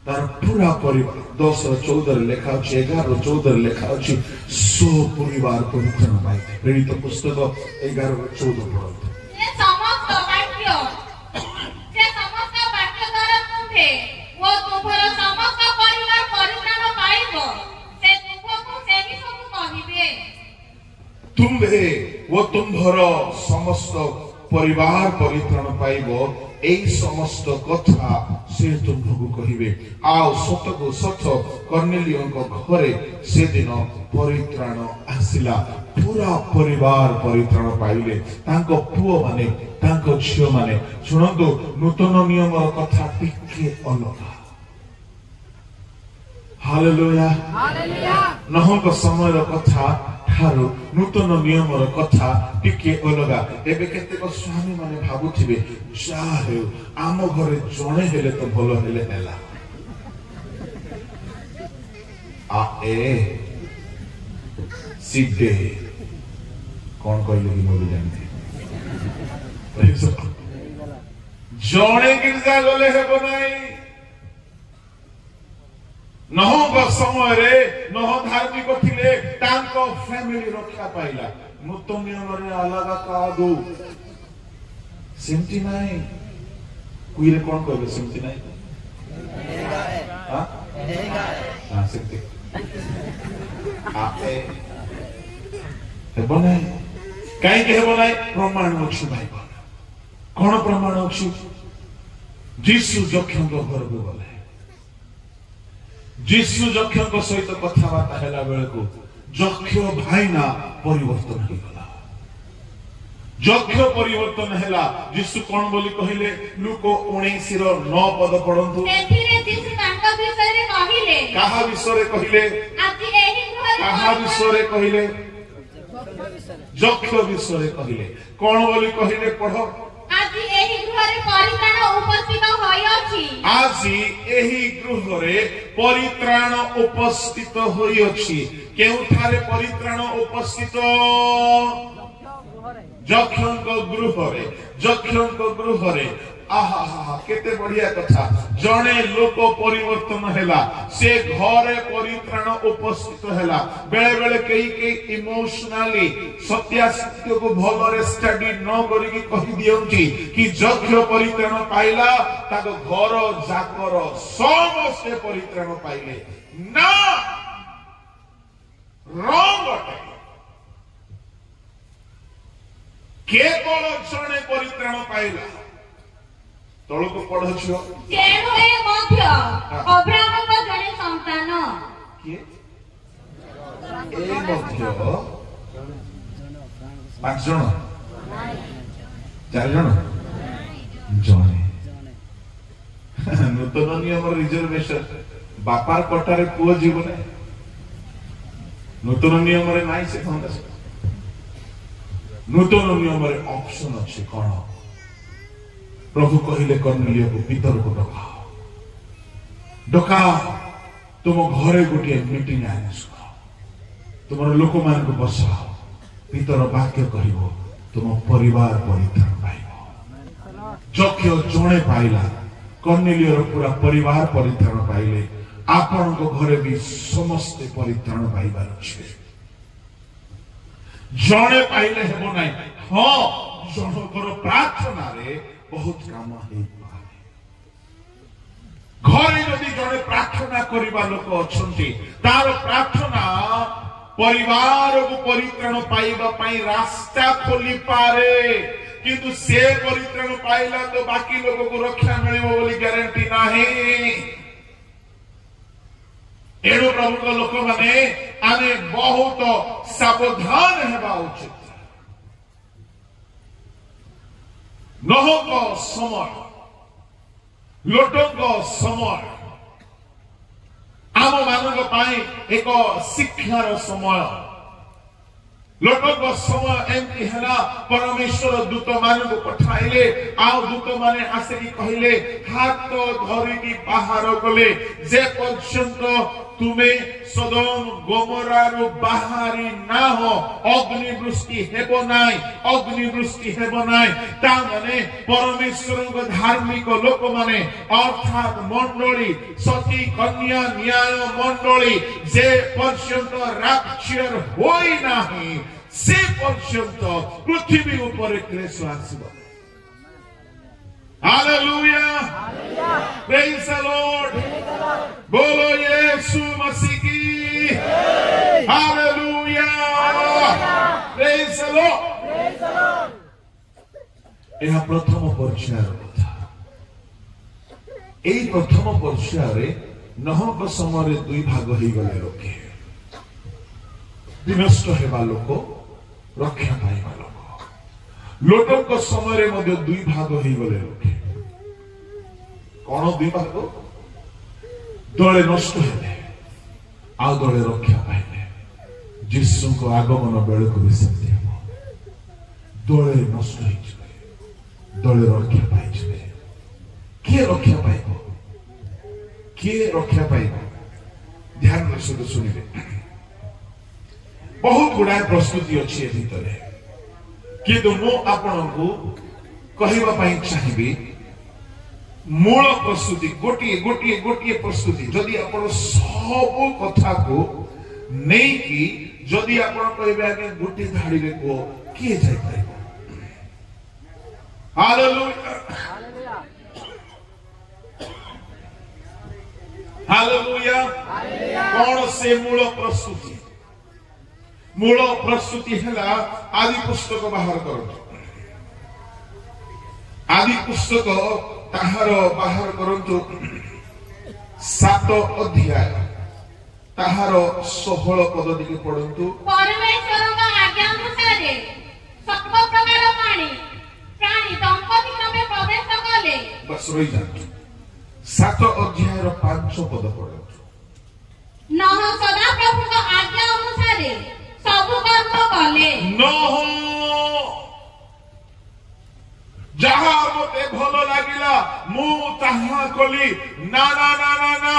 तार पूरा परिवार 10:14 लेखा अछि 11:14 लेखा अछि सो परिवार परिचालन पाइले प्रेरित पुस्तक 11:14 पढନ୍ତୁ से समस्त वाक्य द्वारा तुम्हे वो तुम्हारा समस्त परिवार परित्राण पाइबो से तुमको सेही सब कहिबे तुम्हे वो तुम्हारा समस्त परिवार परित्राण पाइबो एई समस्त कथा से तुमको कहिबे आओ सतको सत कर्नेलियो घरे से दिन परित्राण आसिला पूरा परिवार परित्राण पाइले तांको पुओ माने तांको झियो माने सुनंदो नूतन नियम कथा टिके अलगा हालेलुया हालेलुया नहको समय कथा ठारो नूतन नियम कथा टिके अलगा एबे केतेक स्वामी माने भाबुथिबे जा हे आम घरे जणे हेले तो भलो हेले हेला आ ए सिद्धे कौन कहले कि मोदी जानते जणे गिरजा गले हेबो नाही नह समय रे नह धार्मिक थिले तांको फैमिली रक्षा पाइला नूतन नियम रे अलग कादो सेमती नाही कुइरे कोन कहले सेमती नाही हां हां सेमती आपे हेबो नाही काई के हेबो नाही प्रमाण अछि बाइबल कोन प्रमाण अछि जीसु जखन घर को गले जीसु जक्ष सहित कथबार्ता हेला बेले को जक्ष भाईना परिवर्तन हो गला जक्ष परिवर्तन हेला जीसु कोन बोली कहिले लूक 19:9 पद पढंतु एथिरे जीसु तांका विषय रे कहिले कहा विषय रे कहिले आज एही घरे कहा विषय रे कहिले जक्ष विषय रे कहिले कोन बोली कहिले पढो आज एही घरे परित्राण उपस्थित होय अछि आज एही गृहरे परित्राण उपस्थित होई अछि केउठारे परित्राण उपस्थित जक्षंक गृहरे आहा केते बढ़िया कथा जणे लोक परिवर्तन हेला से घरे परित्राण उपस्थित हेला बेले बेले कई इमोशनली सत्यासत्य को भलरे स्टडी न करी की कहि दियौची कि जक्ष परित्राण पाइला ताको घर जाकर समस्त परित्राण पाइले ना रंग केवल जणे परित्राण पाइला तळो को पढो छियो जेणु ए मध्य अब्राहम को जने संतान के ए मध्य 5 जण 4 जण जणे नूतन नियम रिजर्वेशन बापार कोठारे पुओ जीवने नूतन नियम रे नाही से कोन नूतन नियम ऑप्शन अच्छे कौन प्रभु कहले कर्नेलियो को भीतर को डका तुम घरे गोटे मीटिंग आनिस तुम लोक मान को बसाओ भीतर वाक्य कह तुम परिवार परित्राण पाइब जक्ष जड़े पाइला कर्नेलियो पूरा परिवार परित्राण पाइले आपण को घरे भी समस्ते परित्राण पाइबार अच्छे जड़े पाइले हेबो नहीं हाँ जनकर प्रार्थना रे बहुत काम है घरे जदि जड़े प्रार्थना करबा लोक अछंती तार प्रार्थना परिवार को परित्राण पाइबा पई रास्ता खोली पारे किंतु से परित्राण पाइला तो बाकी लोग को रक्षा मिलिबो बोली गारंटी नाही एणु प्रभु लोक माने आने बहुत सावधान हेबा उचित नहक समय लोटक समय आम मानक पाई एक शिक्षार समय लोटक समय एमती है परमेश्वर दूत मान को पठाइले आउ दूत माने आसिकी कहले हाथ धरिकी बाहर गले जे पर्यंत तुम्हें सदम गोमरारु बाहरी ना हो अग्निवृष्टि हेबो नाई अग्निवृष्टि हेबो नाई ता माने परमेश्वर को धार्मिक लोक माने अर्थात मंडली सती कन्या न्याय मंडली जे पर्यंत राक्षर होई नाही से पर्यंत पृथ्वी ऊपर क्लेश आसीबो हालेलुया प्रेज द लॉर्ड बोलो यीशु मसीह की हालेलुया प्रेज द लॉर्ड यह प्रथम पर्यायर कथा एई प्रथम पर्यायर नहक समय दुई भाग हो गले लोके विनष्ट हेबा लोक रक्षा पाइबा लोक लोटक समय मध्य दुई भाग हो गले लोके कौन दुई भाग दले नष्ट हेले आ दले रक्षा पाइले जीशु को आगमन बेल को भी सेमती हम दले नष्ट हो दले रक्षा पाइबे किए रक्षा पाइब किए रक्षा पाइब ध्यान सहित शुणिबे बहुत गुड़ाए प्रस्तुति अच्छी भितर किंतु मु आपण को कहवा पाई चाहिए मूल प्रस्तुति गोटे गोटे गोटे प्रस्तुति जदि आपण सब कथा को नहीं कि जदि आपण कहबे आगे गोटे धाड़ी रे को किए जाय पाइबो हालेलुया हालेलुया कौन से मूल प्रस्तुति है आदि पुस्तक बाहर करंतु आदि पुस्तक ताहार बाहर करंतु 7 अध्याय ताहार 16 पद दिके पढंतु परमेश्वर का आज्ञा अनुसार सब प्रकार प्राणी दंपति क्रमे प्रवेश कले बस रही जात 7 अध्याय रो 5 पद पढंतु नह सदा प्रभु का आज्ञा अनुसार सब कर्म कले नह जहा मते भल लागिला मु ताहा कली ना ना ना ना ना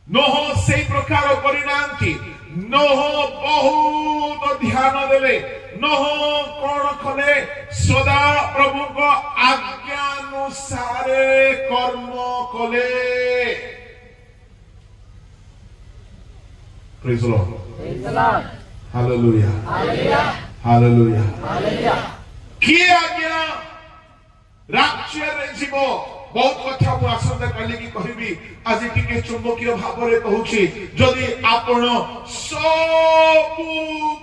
नह से प्रकार परिणांति नह बहुत ध्यान देले नह कोन खले सदा प्रभु को आज्ञा अनुसार कर्म कले praise the Lord hallelujah hallelujah hallelujah किए आज्ञा राक्षर जीव बहुत कथा मु आसंता काली की कहबी आज टिके चुंबकीय भाव रे कहूची जदि आपण सब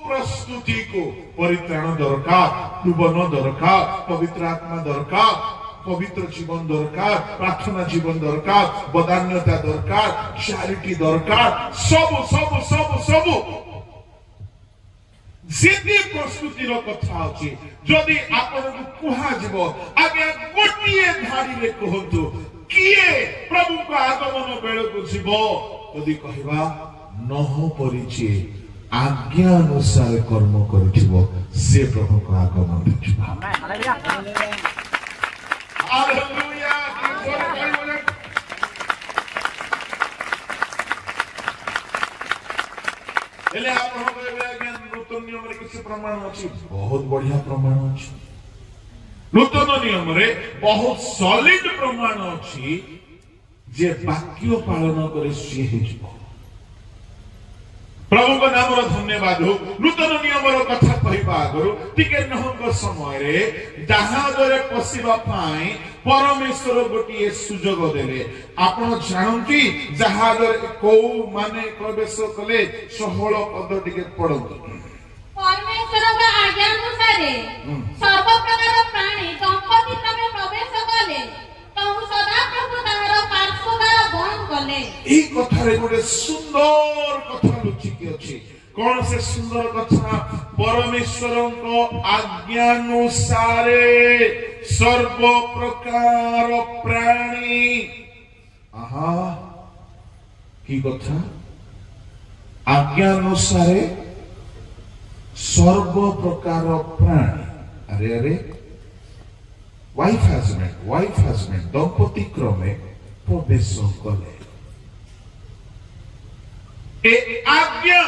प्रस्तुति को परित्राण दरकार भुवन दरकार पवित्र आत्मा दरकार पवित्र जीवन दरकार प्रार्थना जीवन दरकार बदान्यता दरकार चैरिटी दरकार सब सब सब सब जिते प्रस्तुति कथा अच्छी जदि आपण को कह आगे गोटे धाड़ी रे कहतु किए प्रभु को आगमन बेल को जीव यदि कहवा नह परिचे आज्ञा अनुसार कर्म करिथिबो से प्रभु को आगमन देखिबो। हालेलुया। एले आपण कहबे आज्ञा नूतन नियम रे किछ प्रमाण अछि, बहुत बढ़िया प्रमाण अछि। नूतन नियम रे बहुत सॉलिड प्रमाण अछि जे वाक्य पालन करे से हेजिबो। प्रभु को नाम धन्यवाद हो। नूतन नियम कथा कहवा आगु टिके नहंग समय रे जहाज रे पसिबा पाई परमेश्वर गोटे सुजोग देले। आपण जानती जहाज रे को माने प्रवेश कले 16 पद टिके पढंतु। परमेश्वर का आज्ञा अनुसार सर्व प्रकार प्राणी दंपति क्रमे प्रवेश कले तो सदा प्रभु तार पार्श्वगार बंद कले। ई कथा रे गोटे सुंदर कथा लुचिकी अछि। कौन से सुंदर कथा? परमेश्वर को आज्ञानुसार सर्व प्रकार प्राणी। आहा की कथा? आज्ञानुसार सर्व प्रकार प्राणी। अरे अरे वाइफ हजबैंड दंपति क्रमे प्रवेश कले। ए आज्ञा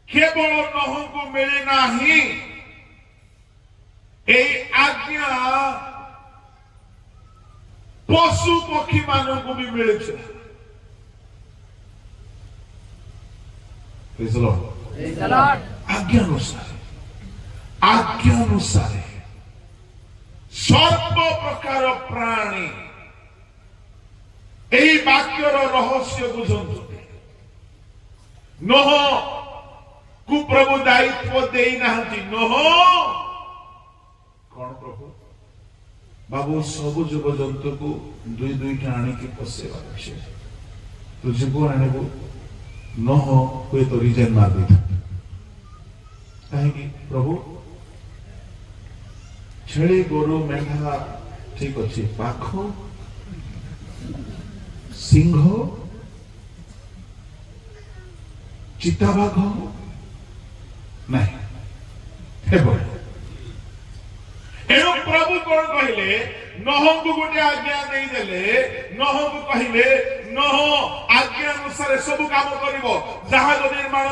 केवल नह को मिले नहीं, ए आज्ञा पशु पक्षी मानों को भी मिले। आज्ञानुसार सर्व प्रकार प्राणी। यही वाक्यर रहस्य बुझंतु। नोह को प्रभु दायित्व दे नाहंती। नोह कौन प्रभु बाबू सबु जीव जंतु को दुई दुईटा आनिकी पोसेवा अच्छे तो जीव आनेबू। नोह हुए तो रिजेन मार दी कहीं प्रभु छेली गोरु मेढ़ा ठीक अच्छे पाख सिंह चिताबाघ नहीं एणु प्रभु कौन कहले नह को गोटे आज्ञा नहीं देले। नह को कहले नह आज्ञा अनुसार सब काम करिवो, जहाज निर्माण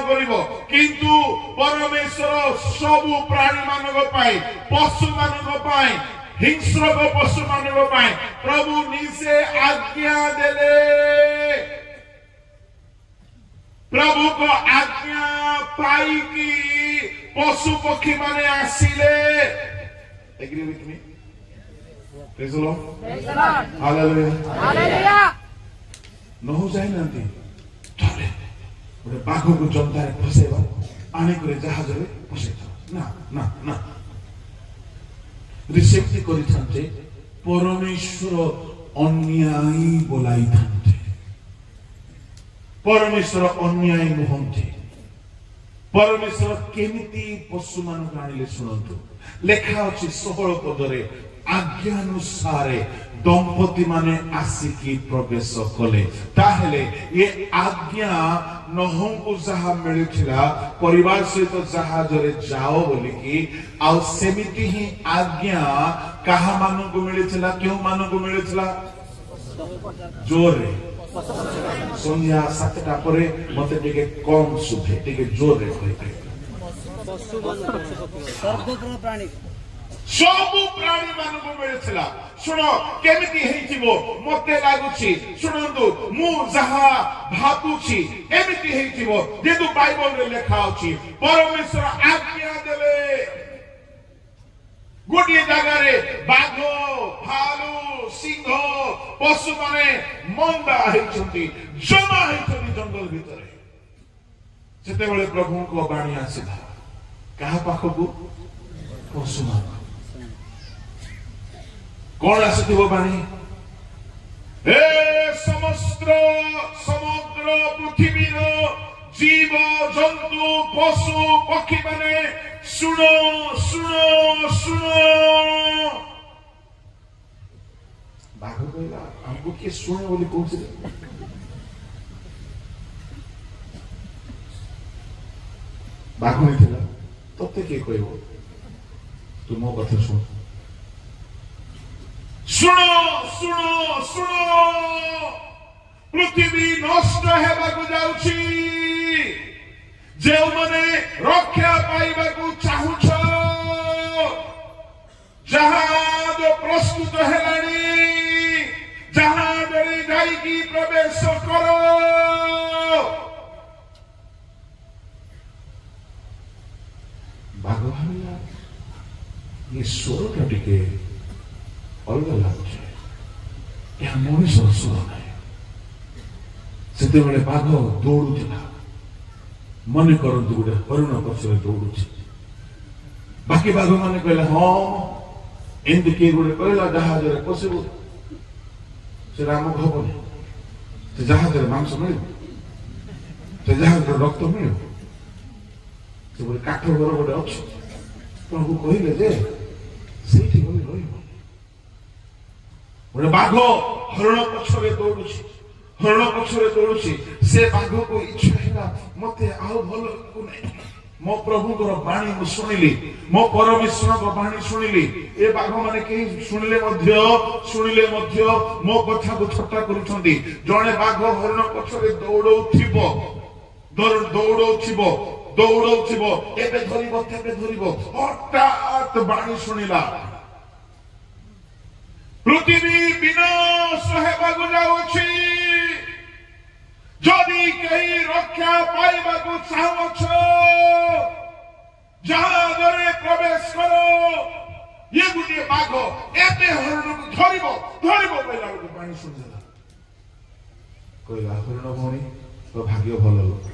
करिवो किंतु परमेश्वर सब प्राणी मानक पाई पशु मानक पाई हिंस्र पशु मानक पाई प्रभु निजे आज्ञा देले। प्रभु को आज्ञा पाई की पशु पक्षी माने आसिले। Agree with me? Praise the Lord. Hallelujah. नह जाई नंती चले गोटे बाघ को जंतारे फसेबा आनी करे जहाज रे फसेता ना ना ना रिसेप्ट करिथांते परमेश्वर अन्यायी बोलाई थांते। परमेश्वर अन्यायी नुहंते। परमेश्वर केमिति पशु मान आनिले शुणंतु। लेखा अछि 16 पदरे आज्ञानुसार दंपति माने आसिकी प्रवेश कले। ताहेले ये आज्ञा नहु को जहा मिलिथिला परिवार सहित जहाज रे जाओ बोली की आउ सेमिति ही आज्ञा कहा मानु को मिलिथिला क्यों मानु को मिलिथिला जोरे संध्या 7टा परे मते टिके कम सुधे टिके जोर रे कहि सबु प्राणी मान को मिलिथिला। सुनो केमिति हेइथिबो मते लागुछि सुनंदु मु जहा भाबुछि एमिति हेइथिबो जेतु बाइबल रे लेखा अछि परमेश्वर आज्ञा देले। गोटे जगह रे बाघ भालू सिंह पशु माने मंदा हेइछंती जमा हेइछंती जंगल भितरे। सेते बेले प्रभु को बाणी आसीला कहा पाखकु पशु मान कौन आसथिबो बाणी ए समस्त समुद्र पृथ्वी जीव जंतु पशु पक्षी माने सुनो सुनो सुनो। बाघ कहला हमको किए सुने बोली कहउछे ବାଘୁଣୀ ଥିଲା ତତେ କିଏ କହିବ ତୁ ମୋ କଥା ଶୁଣ ଶୁଣ ଶୁଣ ଶୁଣ ପୃଥିବୀ ନଷ୍ଟ ହେବାକୁ ଯାଉଛି ଯେଉଁମାନେ ରକ୍ଷା ପାଇବାକୁ ଚାହୁଁଛ ଜାହାଜ ପ୍ରସ୍ତୁତ ହେଲାଣି ଜାହାଜରେ ଯାଇକି ପ୍ରବେଶ କର ବାଘ ଭାବିଲା ଏ ସ୍ୱରଟା ଟିକେ ଅଲଗା ଲାଗୁଛି ଏହା ମଣିଷର ସ୍ୱର ନାହିଁ ସେତେବେଳେ ବାଘ ଦୌଡୁଥିଲା ମନେ କରନ୍ତୁ ଗୋଟେ ହରିଣ ପଛରେ ଦୌଡୁଛି ବାକି ବାଘ ମାନେ କହିଲେ ହଁ ଏମିତି କିଏ ଗୋଟେ କହିଲା ଜାହାଜରେ ପଶିବୁ ସେଟା ଆମକୁ ହବନି ସେ ଜାହାଜରେ ମାଂସ ମିଳିବ ସେ ଜାହାଜରେ ରକ୍ତ ମିଳିବ ସେ ଗୋଟେ କାଠ ଘର ଗୋଟେ ଅଛି ପ୍ରଭୁ କହିଲେ ଯେ ସେଇଠି ଗଲେ ରହିବ ଗୋଟେ ବାଘ ହରିଣ ପଛରେ ଦୌଡୁଛି ହରିଣ ପଛରେ ଦୌଡୁଛି ସେ ବାଘକୁ ଇଚ୍ଛା ହେଲା ମତେ ଆଉ ଭଲ ଲାଗୁନାହିଁ ମୋ ପ୍ରଭୁଙ୍କର ବାଣୀ ମୁଁ ଶୁଣିଲି ମୋ ପରମେଶ୍ୱରଙ୍କ ବାଣୀ ଶୁଣିଲି ଏ ବାଘ ମାନେ କେହି ଶୁଣିଲେ ମଧ୍ୟ ମୋ କଥାକୁ ଥଟ୍ଟା କରୁଛନ୍ତି ଜଣେ ବାଘ ହରିଣ ପଛରେ ଦୌଡଉଥିବ ଏବେ ଧରିବ ତେବେ ଧରିବ ହଠାତ୍ ବାଣୀ ଶୁଣିଲା ପୃଥିବୀ ବିନାଶ ହେବାକୁ ଯାଉଛି ଯଦି କେହି ରକ୍ଷା ପାଇବାକୁ ଚାହୁଁଛ ଜାହାଜରେ ପ୍ରବେଶ କର ଇଏ ଗୋଟିଏ ବାଘ ଏବେ ହରିଣକୁ ଧରିବ କହିଲା ବେଳକୁ ପାଣି ଶୁଣିଦେଲା କହିଲା ହରିଣ ଭଉଣୀ ତୋ ଭାଗ୍ୟ ଭଲ ଲୋକ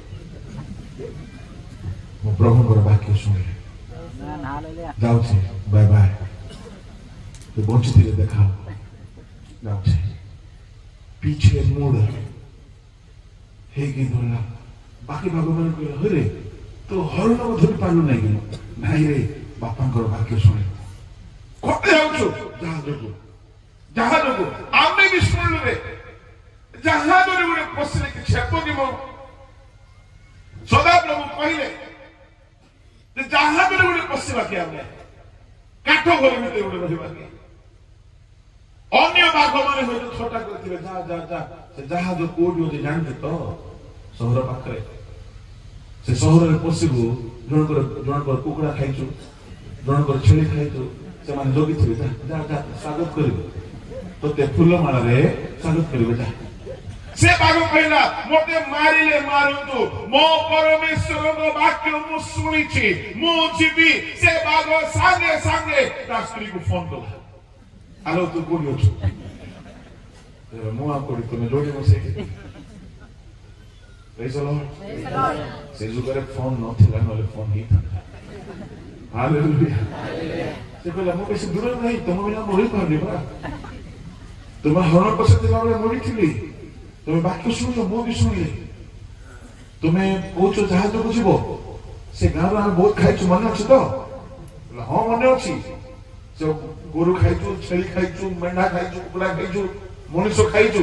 ମୋ ପ୍ରଭୁଙ୍କର ବାକ୍ୟ ଶୁଣିଲେ ଯାଉଛି ବାଏ ବାଏ ତୁ ବଞ୍ଚିଥିଲେ ଦେଖା ଯାଉଛି ପିଛେ ମୋଡ଼ ହେଇକି ଧରିଲା ବାକି ବାଘ ମାନେ କହିଲେ ହରେ ତୁ ହରିଣକୁ ଧରି ପାରିଲୁ ନାହିଁ କି ନାଇଁ ରେ ବାପାଙ୍କର ବାକ୍ୟ ଶୁଣି କୋଟେ ଯାଉଛୁ ଜାହାଜକୁ ଆମେ ବି ଶୁଣିଲୁ ରେ ଜାହାଜରେ ଗୋଟେ ପଶିଲେ କିଛି ହେବ କି ମୋ ସଦାପ୍ରଭୁ କହିଲେ ଯେ ଜାହାଜରେ ଗୋଟେ ପଶିବା କି ଆମେ କାଠ ଘର ଭିତରେ ଗୋଟେ ରହିବା କି ଅନ୍ୟ ବାଘ ମାନେ ହୁଏତ ଥଟ୍ଟା କରିଥିବେ ଯା ସେ ଜାହାଜ କୋଉଠି ଅଛି ଜାଣିଛୁ ତ ସହର ପାଖରେ ସେ ସହରରେ ପଶିବୁ ଜଣଙ୍କର କୁକୁଡ଼ା ଖାଇଛୁ ଜଣଙ୍କର ଛେଳି ଖାଇଛୁ ସେମାନେ ଜଗିଥିବେ ଯା ସ୍ୱାଗତ କରିବେ ତୋତେ ଫୁଲମାଳାରେ ସ୍ୱାଗତ କରିବେ ଯା ସେ ବାଘ କହିଲା ମତେ ମାରିଲେ ମାରନ୍ତୁ ମୋ ପରମେଶ୍ୱରଙ୍କ ବାକ୍ୟ ମୁଁ ଶୁଣିଛି ମୁଁ ଯିବି ସେ ବାଘ ସାଙ୍ଗେ ସାଙ୍ଗେ ତା ସ୍ତ୍ରୀକୁ ଫୋନ କଲା ଆଲୋ ତୁ କୋଉଠି ଅଛୁ ମୁଁ ଆଉ କୋଉଠି ତୁମେ ଯୋଉଠି ମୁଁ ସେଇଠି ସେ ଯୁଗରେ ଫୋନ ନଥିଲା ନହେଲେ ଫୋନ ହେଇଥାନ୍ତା ସେ କହିଲା ମୁଁ ବେଶୀ ଦୂର ନାହିଁ ତମ ବିନା ମରିପାରୁନି ପରା ତୁମେ ହରଣ ପଛରେ ଥିଲାବେଳେ ମରିଥିଲି ତୁମେ ବାକ୍ୟ ଶୁଣିଲ ମୁଁ ବି ଶୁଣିଲି ତୁମେ କହୁଛ ଜାହାଜକୁ ଯିବ ସେ ଗାଁରୁ ଆମେ ବହୁତ ଖାଇଛୁ ମନେ ଅଛି ତ ହଁ ମନେ ଅଛି ସେ ଗୋରୁ ଖାଇଛୁ ଛେଳି ଖାଇଛୁ ମେଣ୍ଢା ଖାଇଛୁ କୁକୁଡ଼ା ଖାଇଛୁ ମଣିଷ ଖାଇଛୁ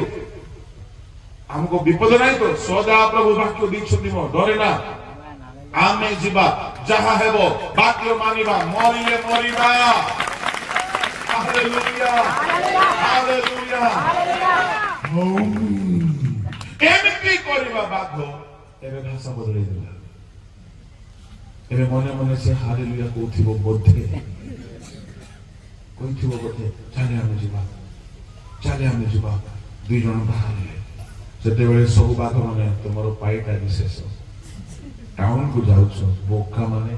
ଆମକୁ ବିପଦ ନାହିଁ ତ ସଦା ପ୍ରଭୁ ବାକ୍ୟ ଦେଇଛନ୍ତି ମୋ ଡରେ ନା ଆମେ ଯିବା ଯାହା ହେବ ବାକ୍ୟ ମାନିବା ମରିଲେ ମରିବା ହାଲେଲୁୟା ହାଲେଲୁୟା ଏମିତି କରିବା ବାଘ ଏବେ ଭାଷା ବଦଳେଇ ଦେଲା ଏବେ ମନେ ମନେ ସେ ହାଲେଲୁୟା କହୁଥିବ ବୋଧେ କହିଥିବ ବୋଧେ ଚାଲେ ଆମେ ଯିବା ଦୁଇ ଜଣ ବାହାରିଲେ ସେତେବେଳେ ସବୁ ବାଘ ମାନେ ତୁମର ପାଇଟା ବିଶେଷ ଟାଉନକୁ ଯାଉଛ ବୋକା ମାନେ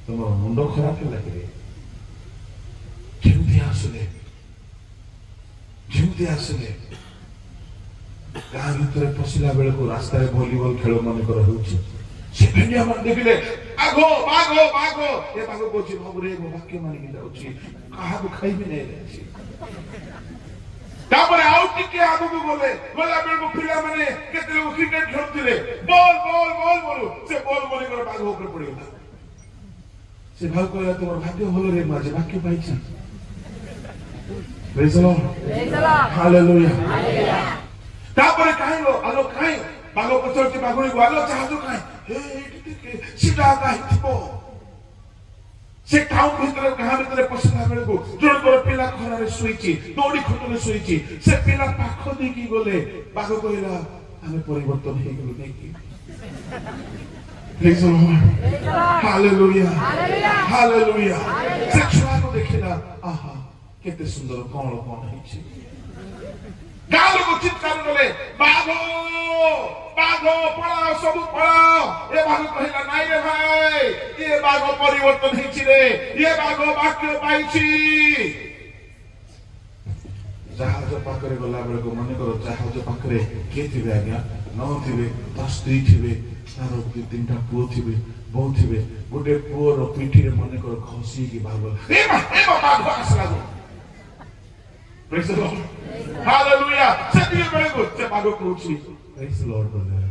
ତୁମର ମୁଣ୍ଡ ଖରାପ ହେଲା କି ଯେମିତି ଆସିଲେ ଗାଁ ଭିତରେ ପଶିଲା ବେଳକୁ ରାସ୍ତାରେ ଭଲିବଲ ଖେଳ ମନେକର ହେଉଛି ସେ ଭେଣ୍ଡିଆ ମାନେ ଦେଖିଲେ ବାଘ ଏ ବାଘ କହୁଛି ବାବୁରେ ମୋ ବାକ୍ୟ ମାନିକି ଯାଉଛି କାହାକୁ ଖାଇବି ନାହିଁ ତାପରେ ଆଉ ଟିକେ ଆଗକୁ ଗଲା ବେଳକୁ ପିଲାମାନେ କେତେ ଲୋକ କ୍ରିକେଟ ଖେଳୁଥିଲେ ବଲ ସେ ବଲ ବୋଲିକର ବାଘ ଉପରେ ପଡିଗଲା ସେ ଭାଗ କହିଲା ତୁମର ଭାଗ୍ୟ ଭଲ ରେ ମୁଁ ଆଜି ବାକ୍ୟ ପାଇଛି ତାପରେ କାହିଁ ବାଘ ପଚାରୁଛି ବାଘୁଣୀକୁ ଆଲୋ ଜାହାଜ କାହିଁ सीधा गाइथिबो से टाउन भितर गाँ भितर पसिला बेले को जोर पिला खरारे सोईची दौड़ी खटले सोईची से पिला पाख देकी गले बाघ कहला आमे परिवर्तन हे गेलु नेकी praise the Lord hallelujah hallelujah से छुआ को देखिला आहा केते सुंदर कोण कोण हिची गाल को चित्कार गले बाघो बाघो पळाओ सब पळाओ ए बाघ कहला नाही रे भाई ये बाघ परिवर्तन हिची रे ये बाघ वाक्य पाइची जहाज पाखरे गला बेले को मने करो जहाज पाखरे के थिबे आज्ञा न थिबे ता स्त्री थिबे तार तीनटा पुओ थिबे बहु थिबे गोटे पुओ रो पिठी रे मने करो खसी की बाघ ए बाघ आसला गो प्रेज द लॉर्ड हालेलुया से दिए बेले को से बाघ कहूची praise the Lord brother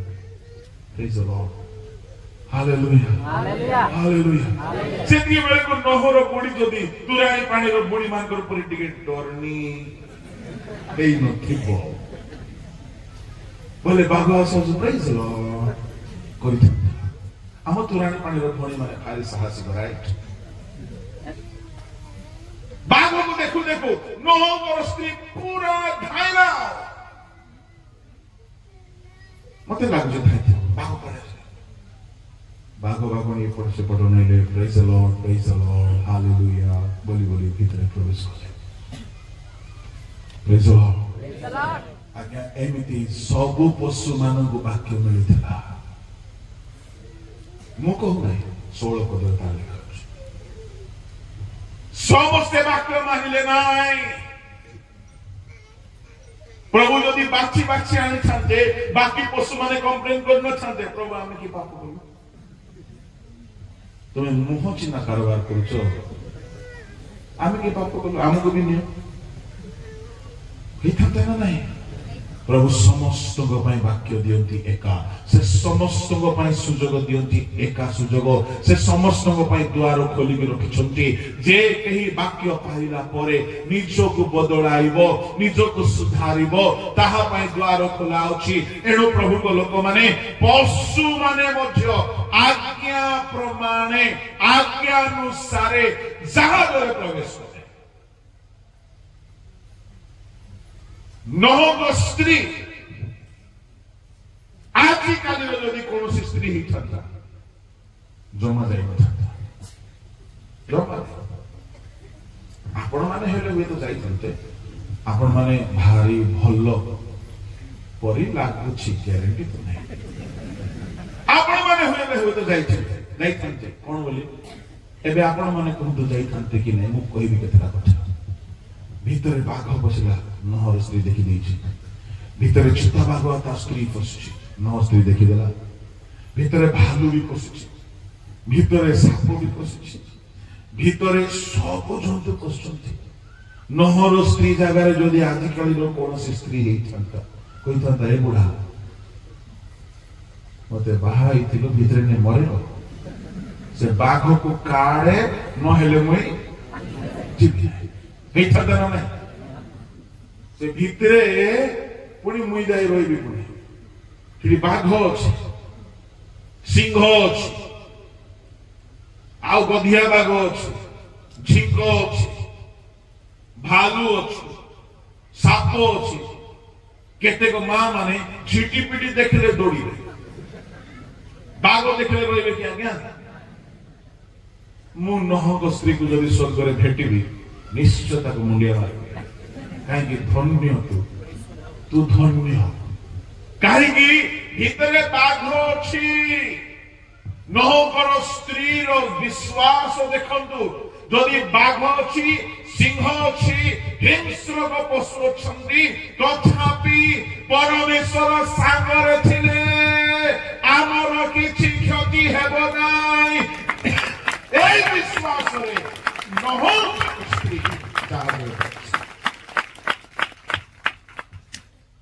praise the Lord hallelujah hallelujah से दिए बेले को नहर बुड़ी जदी तुराई पानी रो बुड़ी मान कर परि टिके डरनी देई न थिबो बोले बाघ आसो प्रेज द लॉर्ड करि हम तुराई पानी रो बुड़ी माने खाली साहसी राइट बाघ को देखो देखो नहर स्त्री पूरा धाइला मते लागजे धाइते बाघ पड़े बाघ ये पड़ से पड़ो नहीं ले प्रेज द लॉर्ड हालेलुया बोली बोली भीतर प्रवेश करे प्रेज द लॉर्ड आज्ञा एमिति सब पशु मान को वाक्य मिलिथिला मु कहू नहीं 16 पद ताले समस्ते वाक्य मानिले नाई प्रभु जदि बाची बाची आनी छांते बाकी पशु माने कंप्लेन करन छांते प्रभु आमे की पाप करू तुमे मुह चिन्ह कारोबार करूचो आमे की पाप करू हमको भी नियो हिथाते ना नहीं प्रभु समस्त को पई वाक्य दियंती एका से समस्त को पई सुजोग दियंती एका सुजोग से समस्त को पई द्वार खोली के रखिछंती जे कही वाक्य पाइला परे निजो को बदलाइबो निजो को सुधारिबो ताहा पई द्वार खोला अछि एणो प्रभु को लोक माने पशु माने मध्य आज्ञा प्रमाणे आज्ञा अनुसारे जहाजरे प्रवेश करे नहक स्त्री आजिकाली जदि कौन स्त्री ही था जमा जाई नथा जमा आपण माने हेले हुए तो जाई थते आपण माने भारी भल्लो परी लागु छी ग्यारंटी तो नहीं आपण माने हुए तो जाई थते कोन बोली एबे आपण माने कोन तो जाई थते कि नहीं मु कहबी केतरा कथा भीतर बाघ बसला नहर स्त्री देखी देछि भीतर चिता बाघ ता स्त्री पसछि नहर स्त्री देखी देला भीतर भालू भी पसछि भीतर साप भी पसछि भीतर सब जंतु पसछंती नहर स्त्री जगह रे जदी आजि काली रो कोन स्त्री हेइ थांता कोइ थांता ए बुढा मते बाहाई थिलो भीतर ने मरे से बाघ को काड़े न हेले मुई जीव नहीं से भितरे पुणी मुई जाई रही पुणी बाघ अच्छे सिंह अच्छे आउ गधिया बाघ अच्छे झिंक अच्छे भालू अच्छे साप अच्छे केतेक माँ माने झिटिपिटी देखले दौड़ी बाघ देखले रही कि आज्ञा मु नहक स्त्री को जब स्वर्ग में भेटी निश्चय ताको मुंडिया मारे कहीं धन्य तू धन्य कहीं भीतर बाघ अच्छी नहकर स्त्री विश्वास देखंतु जदि बाघ अच्छी सिंह अच्छी हिंस्र पशु अच्छी तथापि परमेश्वर सागर थिले आमर किछि क्षति हेबो नाई एई विश्वास रे नहक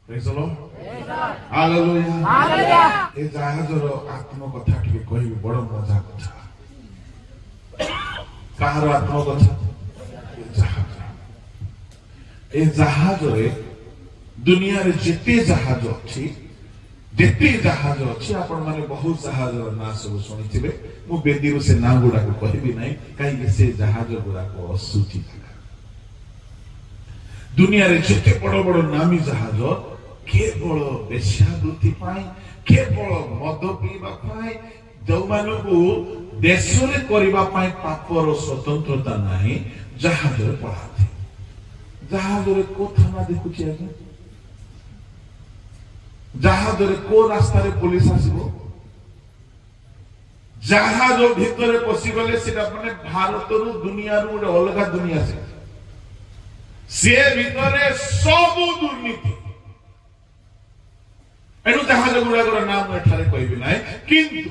Praise the Lord. Hallelujah. Hallelujah. ए जहाजर आत्म कथा टिके कहिबे बड़ मजा कथा कार आत्म कथा ए जहाज रे दुनिया रे जेते जहाज अछि ଯେତେ ଜାହାଜ ଅଛି ଆପଣ ମାନେ ବହୁତ ଜାହାଜର ନାଁ ସବୁ ଶୁଣିଥିବେ। ମୁଁ ବେଦୀରୁ ସେ ନାଁ ଗୁଡାକ କହିବି ନାହିଁ, କାହିଁକି ସେ ଜାହାଜ ଗୁଡାକ ଅଶୁଚି ଥିଲା। ଦୁନିଆରେ ଯେତେ ବଡ ବଡ ନାମୀ ଜାହାଜ କେବଳ ବେଶ୍ୟାବୃତ୍ତି ପାଇଁ, କେବଳ ମଦ ପିଇବା ପାଇଁ, ଯେଉଁମାନଙ୍କୁ ଦେଶରେ କରିବା ପାଇଁ ପାପର ସ୍ୱତନ୍ତ୍ରତା ନାହିଁ, ଜାହାଜରେ ପଳାନ୍ତି। ଜାହାଜରେ କୋଉ ଥାନା ଦେଖୁଛି ଆଜ୍ଞା? ଜାହାଜରେ କୋଉ ରାସ୍ତାରେ ପୋଲିସ ଆସିବ? ଜାହାଜ ଭିତରେ ପଶିଗଲେ ସେଟା ମାନେ ଭାରତରୁ ଦୁନିଆରୁ ଗୋଟେ ଅଲଗା ଦୁନିଆ। ସେ ଭିତରେ ସବୁ ଦୁର୍ନୀତି। ଏଣୁ ଜାହାଜ ଗୁଡାକର ନାଁ ମୁଁ ଏଠାରେ କହିବି ନାହିଁ, କିନ୍ତୁ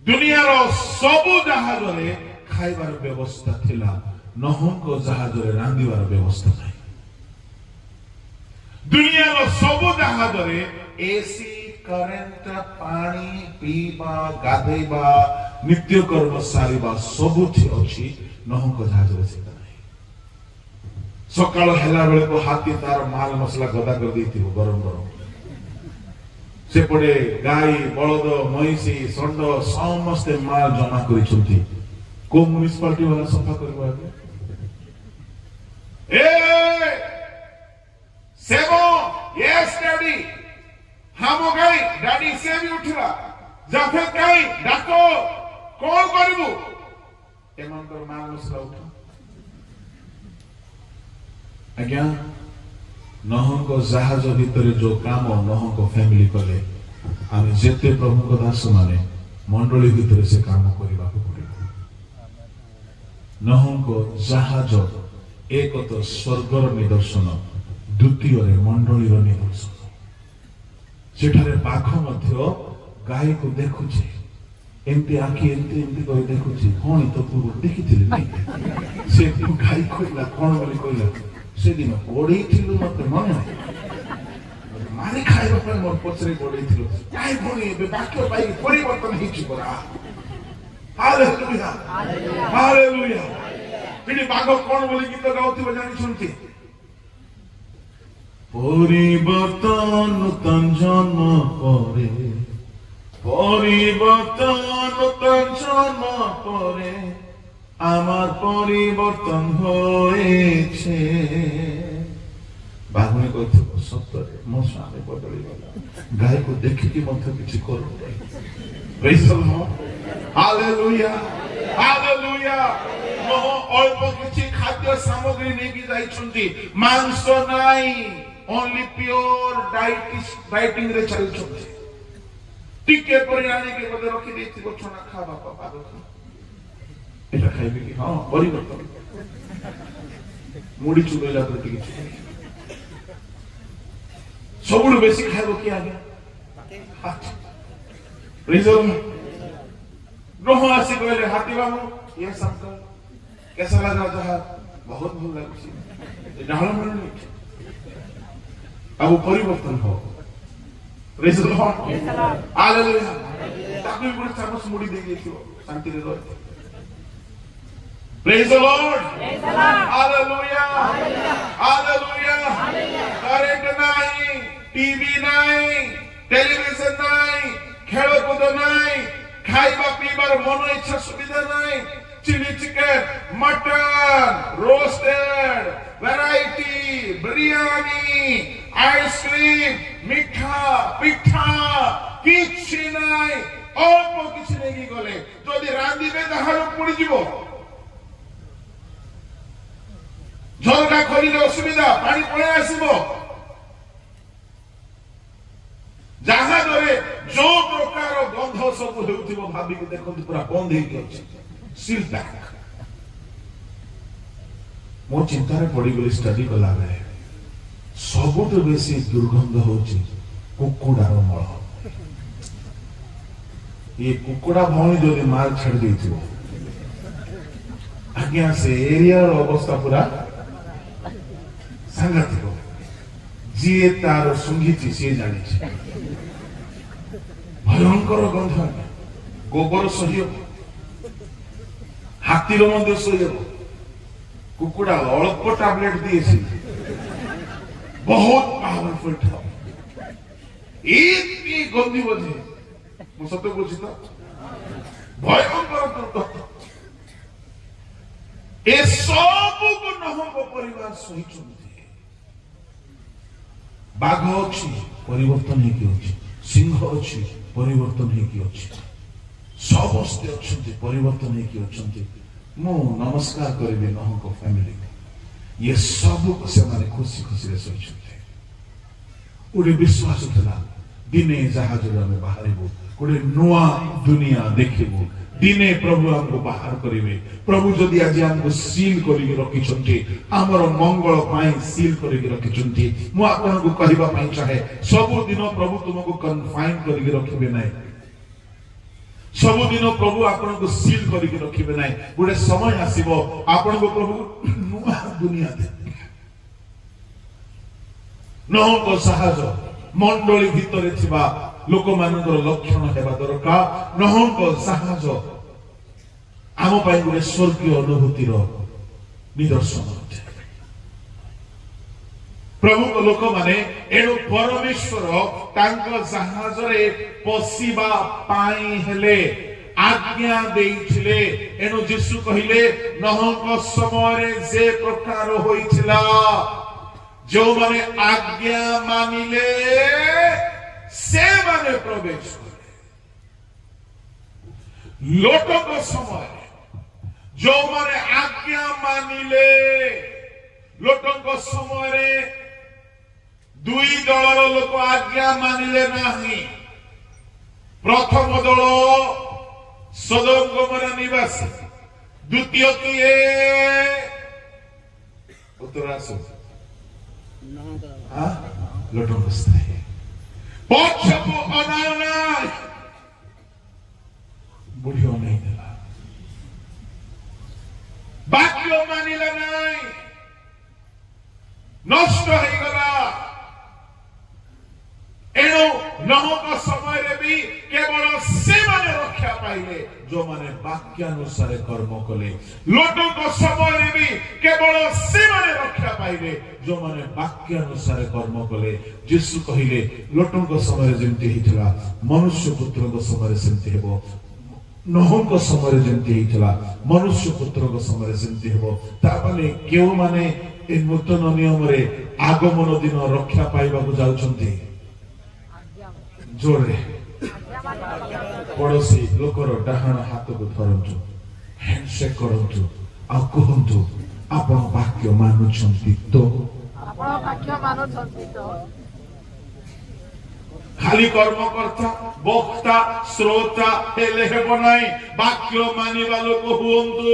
ଦୁନିଆର ସବୁ ଜାହାଜରେ ଖାଇବାର ବ୍ୟବସ୍ଥା ଥିଲା, ନୋହଙ୍କ ଜାହାଜରେ ରାନ୍ଧିବାର ବ୍ୟବସ୍ଥା ନାହିଁ। ଦୁନିଆର ସବୁ ଜାହାଜରେ ଏସି, କରେଣ୍ଟ, ପାଣି ପିଇବା, ଗାଧେଇବା, ନିତ୍ୟକର୍ମ ସାରିବା ସବୁଠି ଅଛି, ନୋହଙ୍କ ଜାହାଜରେ ସେଟା ନାହିଁ। ସକାଳ ହେଲା ବେଳକୁ ହାତୀ ତାର ମାଲ ମସଲା ଗଦା କରିଦେଇଥିବ ଗରମ ଗରମ। ସେପଟେ ଗାଈ, ବଳଦ, ମଇଁଷି, ଷଣ୍ଢ ସମସ୍ତେ ମାଲ ଜମା କରିଛନ୍ତି। କୋଉ ମ୍ୟୁନିସିପାଲିଟି ବାଲା ସଫା କରିବ ଆଜ୍ଞା? Yes, Daddy. हम गई डैडी से भी उठला जाफे कहीं डाको कौन करिबु एमंकर मान मसला उठ आज्ञा नोहको जहाज भीतर जो काम नोहको फैमिली कले आमे जेते प्रभु को दास माने मंडली भीतर से काम करबा को पड़िबो। नोहको जहाज एक तो स्वर्गर निदर्शन, द्वितीय रे मंडली रो निदर्शन। सेठारे बाघ मध्य गाय को देखुचे, एमती आखि एमती एमती कहि देखुचे। कोन तो पूर्व देखिथिले नै से गाय कहला कोन बोली कहला से दिन गोड़ी थिलु मते मन मारी खाइबा पर मोर पछरे गोड़ी थिलु गाय भणी बे बाक्य पाई परिवर्तन हिची परा। Hallelujah hallelujah. बिनी बाघ कोन बोली गीत गाउथिबो जानि सुनती परिवर्तन नूतन जन्म परे, परिवर्तन नूतन जन्म परे आमार परिवर्तन होएछे। बाहुनी कहथिबो सत्तरे मो स्वामी बदली गला, गाय को देखिकि मते किछि करू नै। Praise the Lord hallelujah hallelujah. मोह अल्प किछि खाद्य सामग्री नेकी जाइछन्ती, मांस नाही, only pure dieting रे चल छथि। टिके परियाणी के बदे रखि देथिबो छना खा बापा बाबा एटा खाइबे कि हां परिवर्तन मुड़ी चुबेला तो टिके सबुड बेसी खाइबो कि आगे प्रेज द लॉर्ड। नोह आसी कहले हाथी बाबू ये संकल्प कैसा लगा जहाज? बहुत भल लागछि डाल मिलनी अब परिवर्तन हो। Praise the Lord hallelujah. ताकि गुड चामच मुड़ी दे गेथियो शांति रे रह। Praise the Lord hallelujah hallelujah. Current नाही, टीवी नाही, टेलीविजन नाही, खेल कूद नाही, खाइबा पीबार मन इच्छा सुविधा नाही। Chilli chicken, mutton, roasted, variety, biryani, ice cream, मिठा पिठा किछि नाही। अल्प किछि नेकी गले जदि रांदिबे जहाज पड़ी जीवो। झरका खोलिले असुविधा, पानी पळे आसीबो। जहाज रे जो प्रकार गंध सब हेउथिबो भाबी के देखंतु पूरा बंद हे गयछि सील पैक। मो चिंता रे पड़ी गली स्टडी कला बेले सबुठ बेसी दुर्गंध होची कुकुडार मल। ये कुकुडा भौणी जदि माल छाड़ देथिबो आज्ञा से एरिया रो अवस्था पूरा सांघातिक। जिए तार सुंघिछि से जानिछि भयंकर गंध। गोबर सहियो, हाथीर मध्य सहियो। कुकुडा अल्प टैबलेट दिएछि, बहुत पावरफुल था। ଏମିତି ଗନ୍ଧିବ ଯେ ମୁଁ ସତ କହୁଛି ତ ଭୟଙ୍କର ଦୁର୍ଗନ୍ଧ। ଏସବୁକୁ ନହଙ୍କ ପରିବାର ସହିଛନ୍ତି। ବାଘ ଅଛି ପରିବର୍ତ୍ତନ ହେଇକି ଅଛି, ସିଂହ ଅଛି ପରିବର୍ତ୍ତନ ହେଇକି ଅଛି, ସମସ୍ତେ ଅଛନ୍ତି ପରିବର୍ତ୍ତନ ହେଇକି ଅଛନ୍ତି। ମୁଁ ନମସ୍କାର କରିବି ନହଙ୍କ ଫ୍ୟାମିଲି। ଇଏ ସବୁକୁ ସେମାନେ ଖୁସି ଖୁସିରେ ସହିଛନ୍ତି। ଗୋଟେ ବିଶ୍ୱାସ ଥିଲା ଦିନେ ଜାହାଜରେ ଆମେ ବାହାରିବୁ, ଗୋଟେ ନୂଆ ଦୁନିଆ ଦେଖିବୁ, ଦିନେ ପ୍ରଭୁ ଆମକୁ ବାହାର କରିବେ। ପ୍ରଭୁ ଯଦି ଆଜି ଆମକୁ ସିଲ୍ କରିକି ରଖିଛନ୍ତି, ଆମର ମଙ୍ଗଳ ପାଇଁ ସିଲ୍ କରିକି ରଖିଛନ୍ତି। ମୁଁ ଆପଣଙ୍କୁ କହିବା ପାଇଁ ଚାହେଁ, ସବୁଦିନ ପ୍ରଭୁ ତୁମକୁ କନଫାଇନ୍ କରିକି ରଖିବେ ନାହିଁ, ସବୁଦିନ ପ୍ରଭୁ ଆପଣଙ୍କୁ ସିଲ୍ କରିକି ରଖିବେ ନାହିଁ। ଗୋଟେ ସମୟ ଆସିବ ଆପଣଙ୍କୁ ପ୍ରଭୁ ନୂଆ ଦୁନିଆ ଦେବେ। ନହଙ୍କ ସାହାଯ୍ୟ ମଣ୍ଡଳୀ ଭିତରେ ଥିବା ଲୋକମାନଙ୍କର ଲକ୍ଷଣ ହେବା ଦରକାର। ନହଙ୍କ ସାହାଯ୍ୟ ଆମ ପାଇଁ ଗୋଟେ ସ୍ୱର୍ଗୀୟ ଅନୁଭୂତିର ନିଦର୍ଶନ ଅଟେ। ପ୍ରଭୁଙ୍କ ଲୋକମାନେ ଏଣୁ ପରମେଶ୍ୱର ତାଙ୍କ ଜାହାଜରେ ପଶିବା ପାଇଁ ହେଲେ ଆଜ୍ଞା ଦେଇଥିଲେ। ଏଣୁ ଯୀଶୁ କହିଲେ ନହଙ୍କ ସମୟରେ ଯେ ପ୍ରକାର ହୋଇଥିଲା, ଯେଉଁମାନେ ଆଜ୍ଞା ମାନିଲେ ସେମାନେ ପ୍ରବେଶ କଲେ। ଲୋଟଙ୍କ ସମୟରେ ଯେଉଁମାନେ ଆଜ୍ଞା ମାନିଲେ, ଲୋଟଙ୍କ ସମୟରେ ଦୁଇ ଦଳର ଲୋକ ଆଜ୍ଞା ମାନିଲେ ନାହିଁ। ପ୍ରଥମ ଦଳ ସୋଦମ ଗୋମରା ନିବାସୀ, ଦ୍ୱିତୀୟ କିଏ? ଉତ୍ତର ଆସ ଲୋଟଙ୍କ ସ୍ତ୍ରୀ। ପଛକୁ ଅନାଉ ନାହିଁ, ବୁଢୀ ଅନେଇ ଦେଲା, ବାକ୍ୟ ମାନିଲା ନାହିଁ, ନଷ୍ଟ ହେଇଗଲା। ଏଣୁ ନହଙ୍କ ସମୟରେ ବି କେବଳ ସେମାନେ ରକ୍ଷା ପାଇଲେ ଯେଉଁମାନେ ବାକ୍ୟାନୁସାରେ କର୍ମ କଲେ। ଲୋଟଙ୍କ ସମୟରେ ବି କେବଳ ସେମାନେ ରକ୍ଷା ପାଇଲେ ଯେଉଁମାନେ ବାକ୍ୟାନୁସାରେ କର୍ମ କଲେ। ଯୀଶୁ କହିଲେ ଲୋଟଙ୍କ ସମୟରେ ଯେମିତି ହେଇଥିଲା ମନୁଷ୍ୟ ପୁତ୍ରଙ୍କ ସମୟରେ ସେମିତି ହେବ, ନହଙ୍କ ସମୟରେ ଯେମିତି ହେଇଥିଲା ମନୁଷ୍ୟ ପୁତ୍ରଙ୍କ ସମୟରେ ସେମିତି ହେବ। ତାମାନେ କେଉଁମାନେ ଏ ନୂତନ ନିୟମରେ ଆଗମନ ଦିନ ରକ୍ଷା ପାଇବାକୁ ଯାଉଛନ୍ତି? ଜୋରରେ ପଡୋଶୀ ଲୋକର ଡାହାଣ ହାତକୁ ଧରନ୍ତୁ, ହ୍ୟାଣ୍ଡଶେକ୍ କରନ୍ତୁ, ଆଉ କୁହନ୍ତୁ ଆପଣ ବାକ୍ୟ ମାନୁଛନ୍ତି ତ? ଖାଲି କର୍ମକର୍ତ୍ତା ବକ୍ତା ଶ୍ରୋତା ହେଲେ ହେବ ନାହିଁ, ବାକ୍ୟ ମାନିବା ଲୋକ ହୁଅନ୍ତୁ।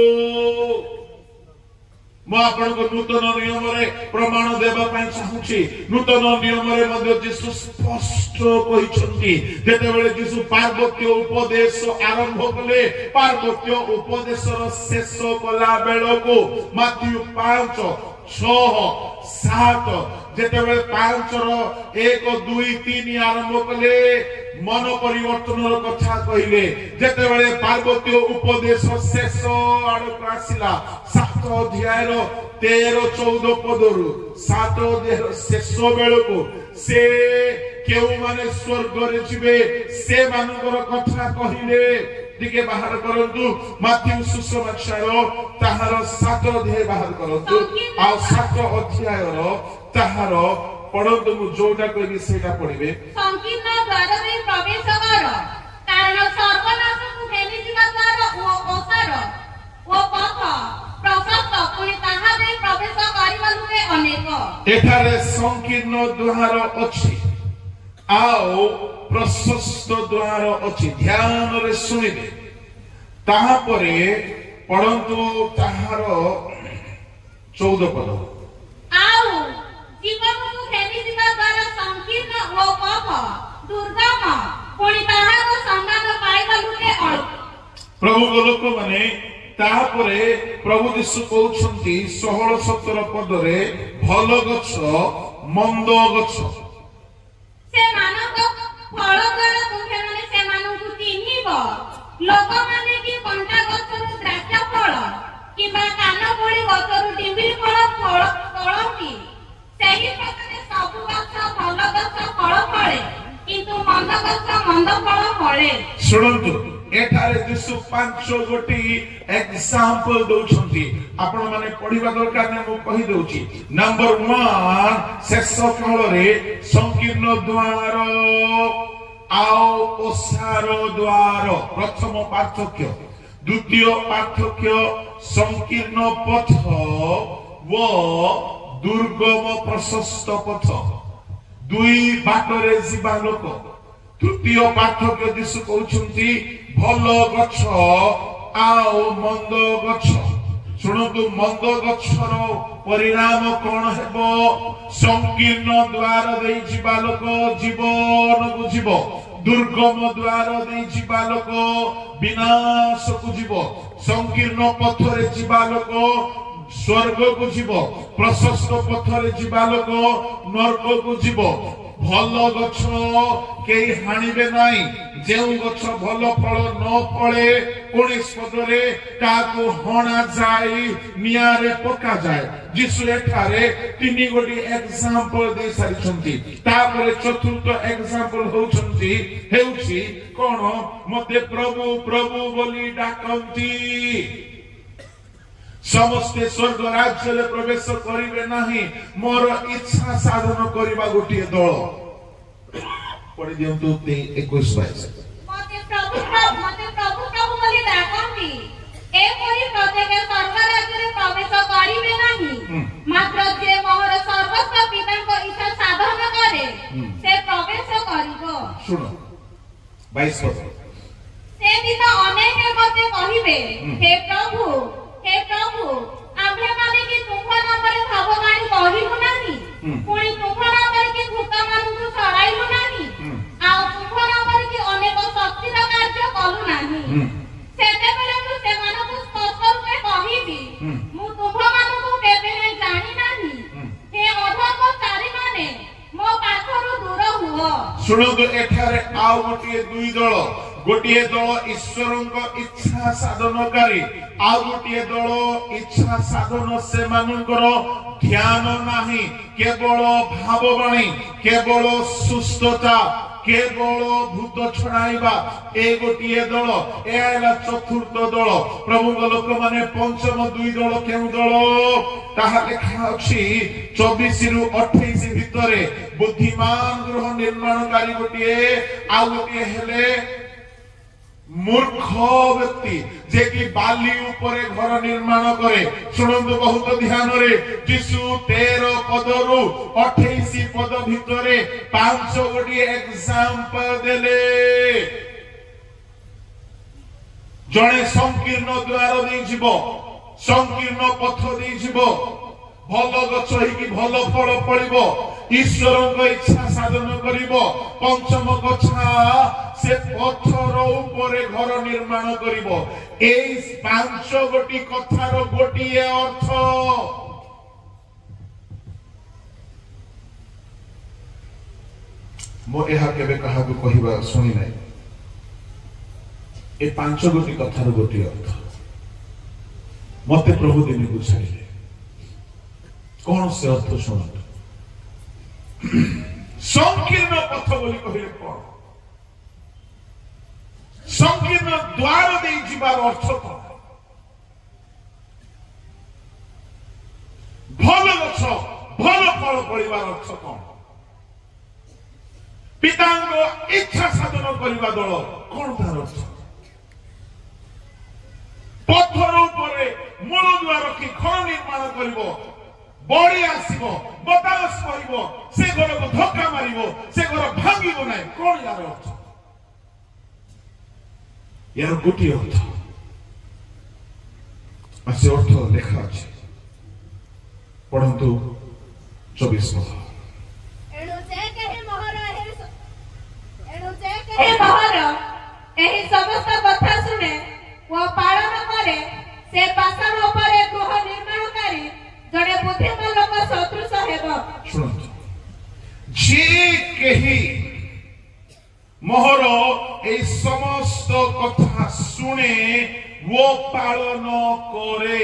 ମୁଁ ଆପଣଙ୍କୁ ନୂତନ ନିୟମରେ ପ୍ରମାଣ ଦେବା ପାଇଁ ଚାହୁଁଛି। ନୂତନ ନିୟମରେ ମଧ୍ୟ ଯୀଶୁ ସ୍ପଷ୍ଟ କହିଛନ୍ତି, ଯେତେବେଳେ ଯୀଶୁ ପାର୍ବତ୍ୟ ଉପଦେଶ ଆରମ୍ଭ କଲେ, ପାର୍ବତ୍ୟ ଉପଦେଶର ଶେଷ କଲା ବେଳକୁ ମାଥ୍ୟୁ 5:6-7 ଯେତେବେଳେ 5ର 1, 2, 3 ଆରମ୍ଭ କଲେ, ମନ ପରିବର୍ତ୍ତନର କଥା କହିଲେ। ଯେତେବେଳେ ପାର୍ବତ୍ୟ ଉପଦେଶ ଶେଷ ଆଡକୁ ଆସିଲା, 7 ଅଧ୍ୟାୟର 13-14 ପଦରୁ 7 ଅଧ୍ୟାୟର ଶେଷ ବେଳକୁ ସେ କେଉଁମାନେ ସ୍ୱର୍ଗରେ ଯିବେ ସେମାନଙ୍କର କଥା କହିଲେ। ଟିକେ ବାହାର କରନ୍ତୁ ମାଥ୍ୟୁ ସୁସମାଚାର ତାହାର 7 ଅଧ୍ୟାୟ ବାହାର କରନ୍ତୁ, ଆଉ 7 ଅଧ୍ୟାୟର ତାହାର ପଢନ୍ତୁ। ମୁଁ ଯୋଉଟା କହିବି ସେଇଟା ପଢିବେ। ସଂକୀର୍ଣ୍ଣ ଦ୍ୱାର ଦେଇ ପ୍ରବେଶ କର, କାରଣ ସର୍ବନାଶକୁ ଘେନିଯିବା ଦ୍ୱାର ଓ ଓସାର ଓ ପଥ ପ୍ରଶସ୍ତ, ପୁଣି ତାହା ଦେଇ ପ୍ରବେଶ କରିବା ଲୋକେ ଅନେକ। ଏଠାରେ ସଂକୀର୍ଣ୍ଣ ଦ୍ୱାର ଅଛି ଆଉ ପ୍ରଶସ୍ତ ଦ୍ୱାର ଅଛି। ଧ୍ୟାନରେ ଶୁଣିବେ। ତାହାପରେ ପଢନ୍ତୁ ତାହାର 14 ପଦ। ଆଉ ଜୀବନକୁ ଘେନିଯିବା ଦ୍ୱାର ସଂକୀର୍ଣ୍ଣ ଓ ପଥ ଦୁର୍ଗମ, ପୁଣି ତାହାର ସନ୍ଧାନ ପାଇବା ଲୋକେ ଅଳ୍ପ। ପ୍ରଭୁଙ୍କ ଲୋକମାନେ ତାପରେ ପ୍ରଭୁ ଯୀଶୁ କହୁଛନ୍ତି 16-17 ପଦରେ, ଭଲ ଗଛ ମନ୍ଦ ଗଛ ସେମାନଙ୍କ ଫଳ ଦ୍ୱାରା ତୁମ୍ଭେମାନେ ସେମାନଙ୍କୁ ଚିହ୍ନିବ। ଲୋକମାନେ କି କଣ୍ଟା ଗଛରୁ ଦ୍ରାକ୍ଷ ଫଳ କିମ୍ବା କାନମୂଳି ଗଛରୁ ଡିମ୍ବିରି ଫଳ ତୋଳନ୍ତି, ସେହି ପ୍ରକାରେ ସବୁ ଗଛ ଭଲ ଗଛ ଫଳ ଫଳେ, କିନ୍ତୁ ଗଛ ମନ୍ଦ ଫଳ ଫଳେ। ଶୁଣନ୍ତୁ ଏଠାରେ ଯୀଶୁ 5 ଗୋଟି ଏକ୍ସାମ୍ପଲ ଦଉଛନ୍ତି, ଆପଣ ମାନେ ପଢିବା ଦରକାର ନାହିଁ, ମୁଁ କହି ଦଉଛି। ନମ୍ବର 1 ଶେଷ କାଳରେ ସଂକୀର୍ଣ୍ଣ ଦ୍ୱାର ଆଉ ଓସାର ଦ୍ୱାର ପ୍ରଥମ ପାର୍ଥକ୍ୟ। ଦ୍ୱିତୀୟ ପାର୍ଥକ୍ୟ ସଂକୀର୍ଣ୍ଣ ପଥ ଓ ଦୁର୍ଗମ ପ୍ରଶସ୍ତ ପଥ, ଦୁଇ ବାଟରେ ଯିବା ଲୋକ। ତୃତୀୟ ପାର୍ଥକ୍ୟ ଯୀଶୁ କହୁଛନ୍ତି ଭଲ ଗଛ ଆଉ ମନ୍ଦ ଗଛ। ଶୁଣନ୍ତୁ ମନ୍ଦ ଗଛର ପରିଣାମ କଣ ହେବ? ସଂକୀର୍ଣ୍ଣ ଦ୍ୱାର ଦେଇ ଯିବା ଲୋକ ଜୀବନକୁ ଯିବ, ଦୁର୍ଗମ ଦ୍ୱାର ଦେଇ ଯିବା ଲୋକ ବିନାଶକୁ ଯିବ, ସଂକୀର୍ଣ୍ଣ ପଥରେ ଯିବା ଲୋକ ସ୍ୱର୍ଗକୁ ଯିବ, ପ୍ରଶସ୍ତ ପଥରେ ଯିବା ଲୋକ ନର୍କକୁ ଯିବ। ଭଲ ଗଛ କେହି ହାଣିବେ ନାହିଁ, ଯେଉଁ ଗଛ ଭଲ ଫଳ ନ ଫଳେ 19 ପଦରେ ତାକୁ ହଣା ଯାଇ ନିଆଁରେ ପକାଯାଏ। ଯୀଶୁ ଏଠାରେ 3 ଗୋଟି ଏକ୍ସାମ୍ପଲ ଦେଇ ସାରିଛନ୍ତି। ତାପରେ ଚତୁର୍ଥ ଏକ୍ସାମ୍ପଲ ହେଉଛି କଣ? ମତେ ପ୍ରଭୁ ପ୍ରଭୁ ବୋଲି ଡାକନ୍ତି, ସମସ୍ତେ ସ୍ୱର୍ଗ ରାଜ୍ୟରେ ପ୍ରବେଶ କରିବେ ନାହିଁ, ମୋର ଇଚ୍ଛା ସାଧନ କରିବା ଗୋଟିଏ ଦଳ। ପଢି ଦିଅନ୍ତୁ 21-22। ମତେ ପ୍ରଭୁ ପ୍ରଭୁ ବୋଲି ଡାକନ୍ତି, ଏପରି ପ୍ରତ୍ୟେକ ସ୍ୱର୍ଗ ରାଜ୍ୟରେ ପ୍ରବେଶ କରିବେ ନାହିଁ, ମାତ୍ର ଯେ ମୋର ସର୍ବସ୍ତ ପିତାଙ୍କ ଇଚ୍ଛା ସାଧନ କରେ ସେ ପ୍ରବେଶ କରିବ। ଶୁଣ 22 ପଦ। ସେଦିନ ଅନେକ ମତେ କହିବେ, ହେ ପ୍ରଭୁ ଆମ୍ଭେମାନେ କି ତୁମ୍ଭ ନାମରେ ଭାବବାଣୀ କହିଲୁ ନାହିଁ, ପୁଣି ତୁମ୍ଭ ନାମରେ କି ଭୂତମାନଙ୍କୁ ଛଡ଼ାଇଲୁ ନାହିଁ, ଆଉ ତୁମ୍ଭ ନାମରେ କି ଅନେକ ଶକ୍ତିର କାର୍ଯ୍ୟ କଲୁ ନାହିଁ। ସେତେବେଳେ ମୁଁ ସେମାନଙ୍କୁ ସ୍ପଷ୍ଟ ରୂପେ କହିବି, ମୁଁ ତୁମ୍ଭମାନଙ୍କୁ କେବେ ଜାଣି ନାହିଁ। ହେ ଅଧର୍ମଚାରୀମାନେ ମୋ ପାଖରୁ ଦୂର ହୁଅ। ଶୁଣନ୍ତୁ ଏଠାରେ ଆଉ ଗୋଟିଏ ଦୁଇ ଦଳ। ଗୋଟିଏ ଦଳ ଈଶ୍ୱରଙ୍କ ଇଚ୍ଛା ସାଧନକାରୀ, ଆଉ ଗୋଟିଏ ଦଳ ଇଚ୍ଛା ସାଧନ ସେମାନଙ୍କର ଧ୍ୟାନ ନାହିଁ, କେବଳ ଭାବବାଣୀ, କେବଳ ସୁସ୍ଥତା, କେବଳ ଭୂତ ଛଡାଇବା। ଏ ଗୋଟିଏ ଦଳ, ଏହା ହେଲା ଚତୁର୍ଥ ଦଳ। ପ୍ରଭୁଙ୍କ ଲୋକମାନେ ପଞ୍ଚମ ଦୁଇ ଦଳ କେଉଁ ଦଳ? ତାହା ଲେଖା ଅଛି 24ରୁ 28 ଭିତରେ। ବୁଦ୍ଧିମାନ ଗୃହ ନିର୍ମାଣକାରୀ ଗୋଟିଏ, ଆଉ ଗୋଟିଏ ହେଲେ ମୂର୍ଖ ବ୍ୟକ୍ତି ଯେ କି ବାଲି ଉପରେ ଘର ନିର୍ମାଣ କରେ। ଶୁଣନ୍ତୁ ବହୁତ ଧ୍ୟାନରେ, ଯୀଶୁ 13 ପଦରୁ 28 ପଦ ଭିତରେ 5 ଗୋଟିଏ ଏକ୍ସାମ୍ପଲ ଦେଲେ। ଜଣେ ସଂକୀର୍ଣ୍ଣ ଦ୍ୱାର ଦେଇ ଯିବ, ସଂକୀର୍ଣ୍ଣ ପଥ ଦେଇ ଯିବ, ଭଲ ଗଛ ହେଇକି ଭଲ ଫଳ ଫଳିବ, ଈଶ୍ୱରଙ୍କ ଇଚ୍ଛା ସାଧନ କରିବ। ପଞ୍ଚମ କଥା, ସେ ପଥର ଉପରେ ଘର ନିର୍ମାଣ କରିବ। ଏଇ 5 ଗୋଟି କଥାର ଗୋଟିଏ ଅର୍ଥ। ମୁଁ ଏହା କେବେ କାହାକୁ କହିବା ଶୁଣି ନାହିଁ। ଏ 5 ଗୋଟି କଥାର ଗୋଟିଏ ଅର୍ଥ ମତେ ପ୍ରଭୁ ଦିନେ ବୁଝାଇଲେ। କଣ ସେ ଅର୍ଥ ଶୁଣନ୍ତୁ। ସଂକୀର୍ଣ୍ଣ ପଥ ବୋଲି କହିଲେ କଣ? ସଂକୀର୍ଣ୍ଣ ଦ୍ୱାର ଦେଇ ଯିବାର ଅର୍ଥ କଣ? ଭଲ ଗଛ ଭଲ ଫଳ ଫଳିବାର ଅର୍ଥ କଣ? ପିତାଙ୍କ ଇଚ୍ଛା ସାଧନ କରିବା ଦଳ କଣ ତାର ଅର୍ଥ? ପଥର ଉପରେ ମୂଳ ଦୁଆର ରଖି ଘର ନିର୍ମାଣ କରିବ, ବଢି ଆସିବ, ବତାସ କରିବ, ସେ ଘରକୁ ଧକ୍କା ମାରିବ, ସେ ଘର ଭାଙ୍ଗିବ ନାହିଁ। କଣ ୟାର ଅର୍ଥ? ୟାର ଗୋଟିଏ ଅର୍ଥ, ସେ ଅର୍ଥ ଲେଖା ଅଛି। ପଢନ୍ତୁ 24 ପଦ। ଏହି ସମସ୍ତ କଥା ଶୁଣେ ଓ ପାଳନ କରେ, ସେ ପାଷାଣ ଉପରେ ଗୃହ ନିର୍ମାଣକାରୀ ଜଣେ ବୁଦ୍ଧିମାନ ଲୋକ ସଦୃଶ ହେବ। ଶୁଣନ୍ତୁ, ଯେ କେହି ମୋହର এই সমস্ত কথা শুনে ও পালন করে।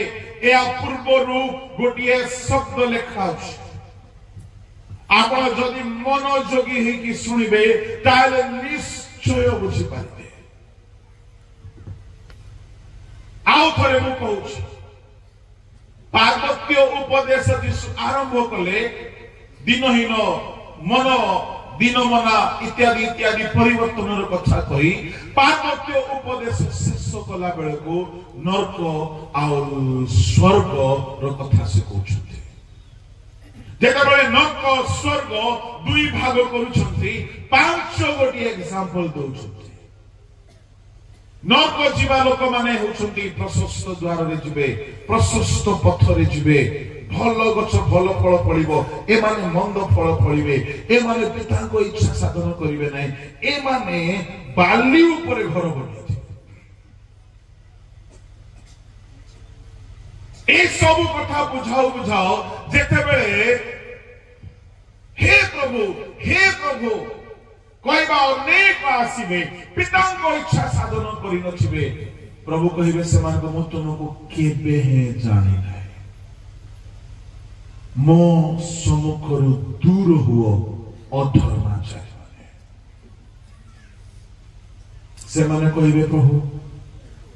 ଏହା ପୂର୍ବରୁ ଗୋଟିଏ ଶବ୍ଦ ଲେଖା ଅଛି। ଆପଣ ଯଦି ମନୋଯୋଗୀ ହେଇକି ଶୁଣିବେ ତାହେଲେ ନିଶ୍ଚୟ ବୁଝିପାରିବେ। ଆଉ ଥରେ ମୁଁ କହୁଛି, ପାର୍ବତ୍ୟ ଉପଦେଶ ଯୀଶୁ ଆରମ୍ଭ କଲେ ଦିନହୀନ ମନ ଦିନମନା ଇତ୍ୟାଦି ଇତ୍ୟାଦି ପରିବର୍ତ୍ତନର କଥା କହି ପାର୍ବତ୍ୟ ଉପଦେଶ ଶେଷ କଲା ବେଳକୁ ନର୍କ ଆଉ ସ୍ୱର୍ଗର କଥା ସେ କହୁଛନ୍ତି। ଯେତେବେଳେ ନର୍କ ସ୍ୱର୍ଗ ଦୁଇ ଭାଗ କରୁଛନ୍ତି, 5 ଗୋଟିଏ ଏକ୍ସାମ୍ପଲ ଦଉଛନ୍ତି। ନର୍କ ଯିବା ଲୋକମାନେ ହେଉଛନ୍ତି ପ୍ରଶସ୍ତ ଦ୍ୱାରରେ ଯିବେ, ପ୍ରଶସ୍ତ ପଥରେ ଯିବେ, ଭଲ ଗଛ ଭଲ ଫଳ ଫଳିବ, ଏମାନେ ମନ୍ଦ ଫଳ ଫଳିବେ, ଏମାନେ ପିତାଙ୍କ ଇଚ୍ଛା ସାଧନ କରିବେ ନାହିଁ, ଏମାନେ ବାଲି ଉପରେ ଘର ବନେଇଥିବେ। ଏସବୁ କଥା ବୁଝାଉ ବୁଝାଉ ଯେତେବେଳେ ହେ ପ୍ରଭୁ କହିବା ଅନେକ ଆସିବେ, ପିତାଙ୍କ ଇଚ୍ଛା ସାଧନ କରିନଥିବେ, ପ୍ରଭୁ କହିବେ ସେମାନଙ୍କୁ ମୁଁ ତୁମକୁ କେବେ ହେଁ ଜାଣି ନାହିଁ, ମୋ ସମ୍ମୁଖରୁ ଦୂର ହୁଅ ଅଧର୍ମାଚାରୀମାନେ। ସେମାନେ କହିବେ ପ୍ରଭୁ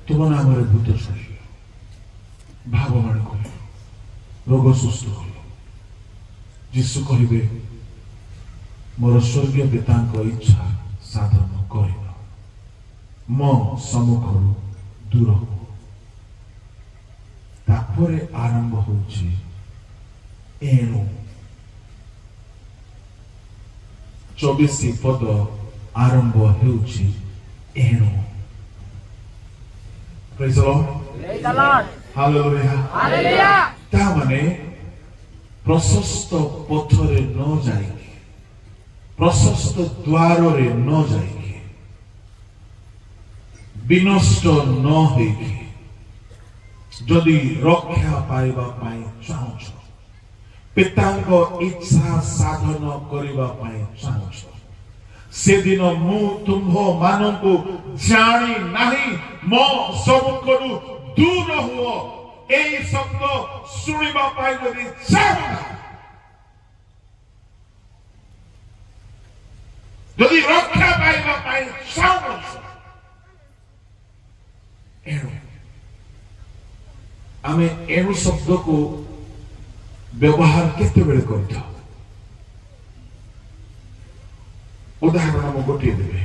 ତୁମ ନାମରେ ଭୂତ ଛାଡ଼ିଲ, ଭାବବାଣୀ କଲ, ରୋଗ ସୁସ୍ଥ କଲ। ଯୀଶୁ କହିବେ ମୋର ସ୍ୱର୍ଗୀୟ ପିତାଙ୍କ ଇଚ୍ଛା ସାଧନ କରିନ, ମୋ ସମ୍ମୁଖରୁ ଦୂର ହୁଅ। ତାପରେ ଆରମ୍ଭ ହଉଛି ଏଣୁ 24 ପଦ ଆରମ୍ଭ ହେଉଛି ଏଣୁ। Praise the Lord. Praise the Lord. Hallelujah. Hallelujah. ତା ମାନେ ପ୍ରଶସ୍ତ ପଥରେ ନ ଯାଇକି, ପ୍ରଶସ୍ତ ଦ୍ୱାରରେ ନ ଯାଇକି, ବିନଷ୍ଟ ନ ହେଇକି ଯଦି ରକ୍ଷା ପାଇବା ପାଇଁ ଚାହୁଁଛ, ପିତାଙ୍କ ଇଚ୍ଛା ସାଧନ କରିବା ପାଇଁ ଚାହୁଁଛ, ସେଦିନ ମୁଁ ତୁମ୍ଭ ମାନଙ୍କୁ ଜାଣି ନାହିଁ, ମୋ ସମ୍ମୁଖରୁ ଦୂର ହୁଅ। এই শব্দ শুনিবা পাই যদি চাও, যদি রক্ষা পাইবা পাই চাও, এণু আমি এণু শব্দକୁ ବ୍ୟବହାର କେତେବେଳେ କରିଥାଉ? ଉଦାହରଣ ମୁଁ ଗୋଟିଏ ଦେବି।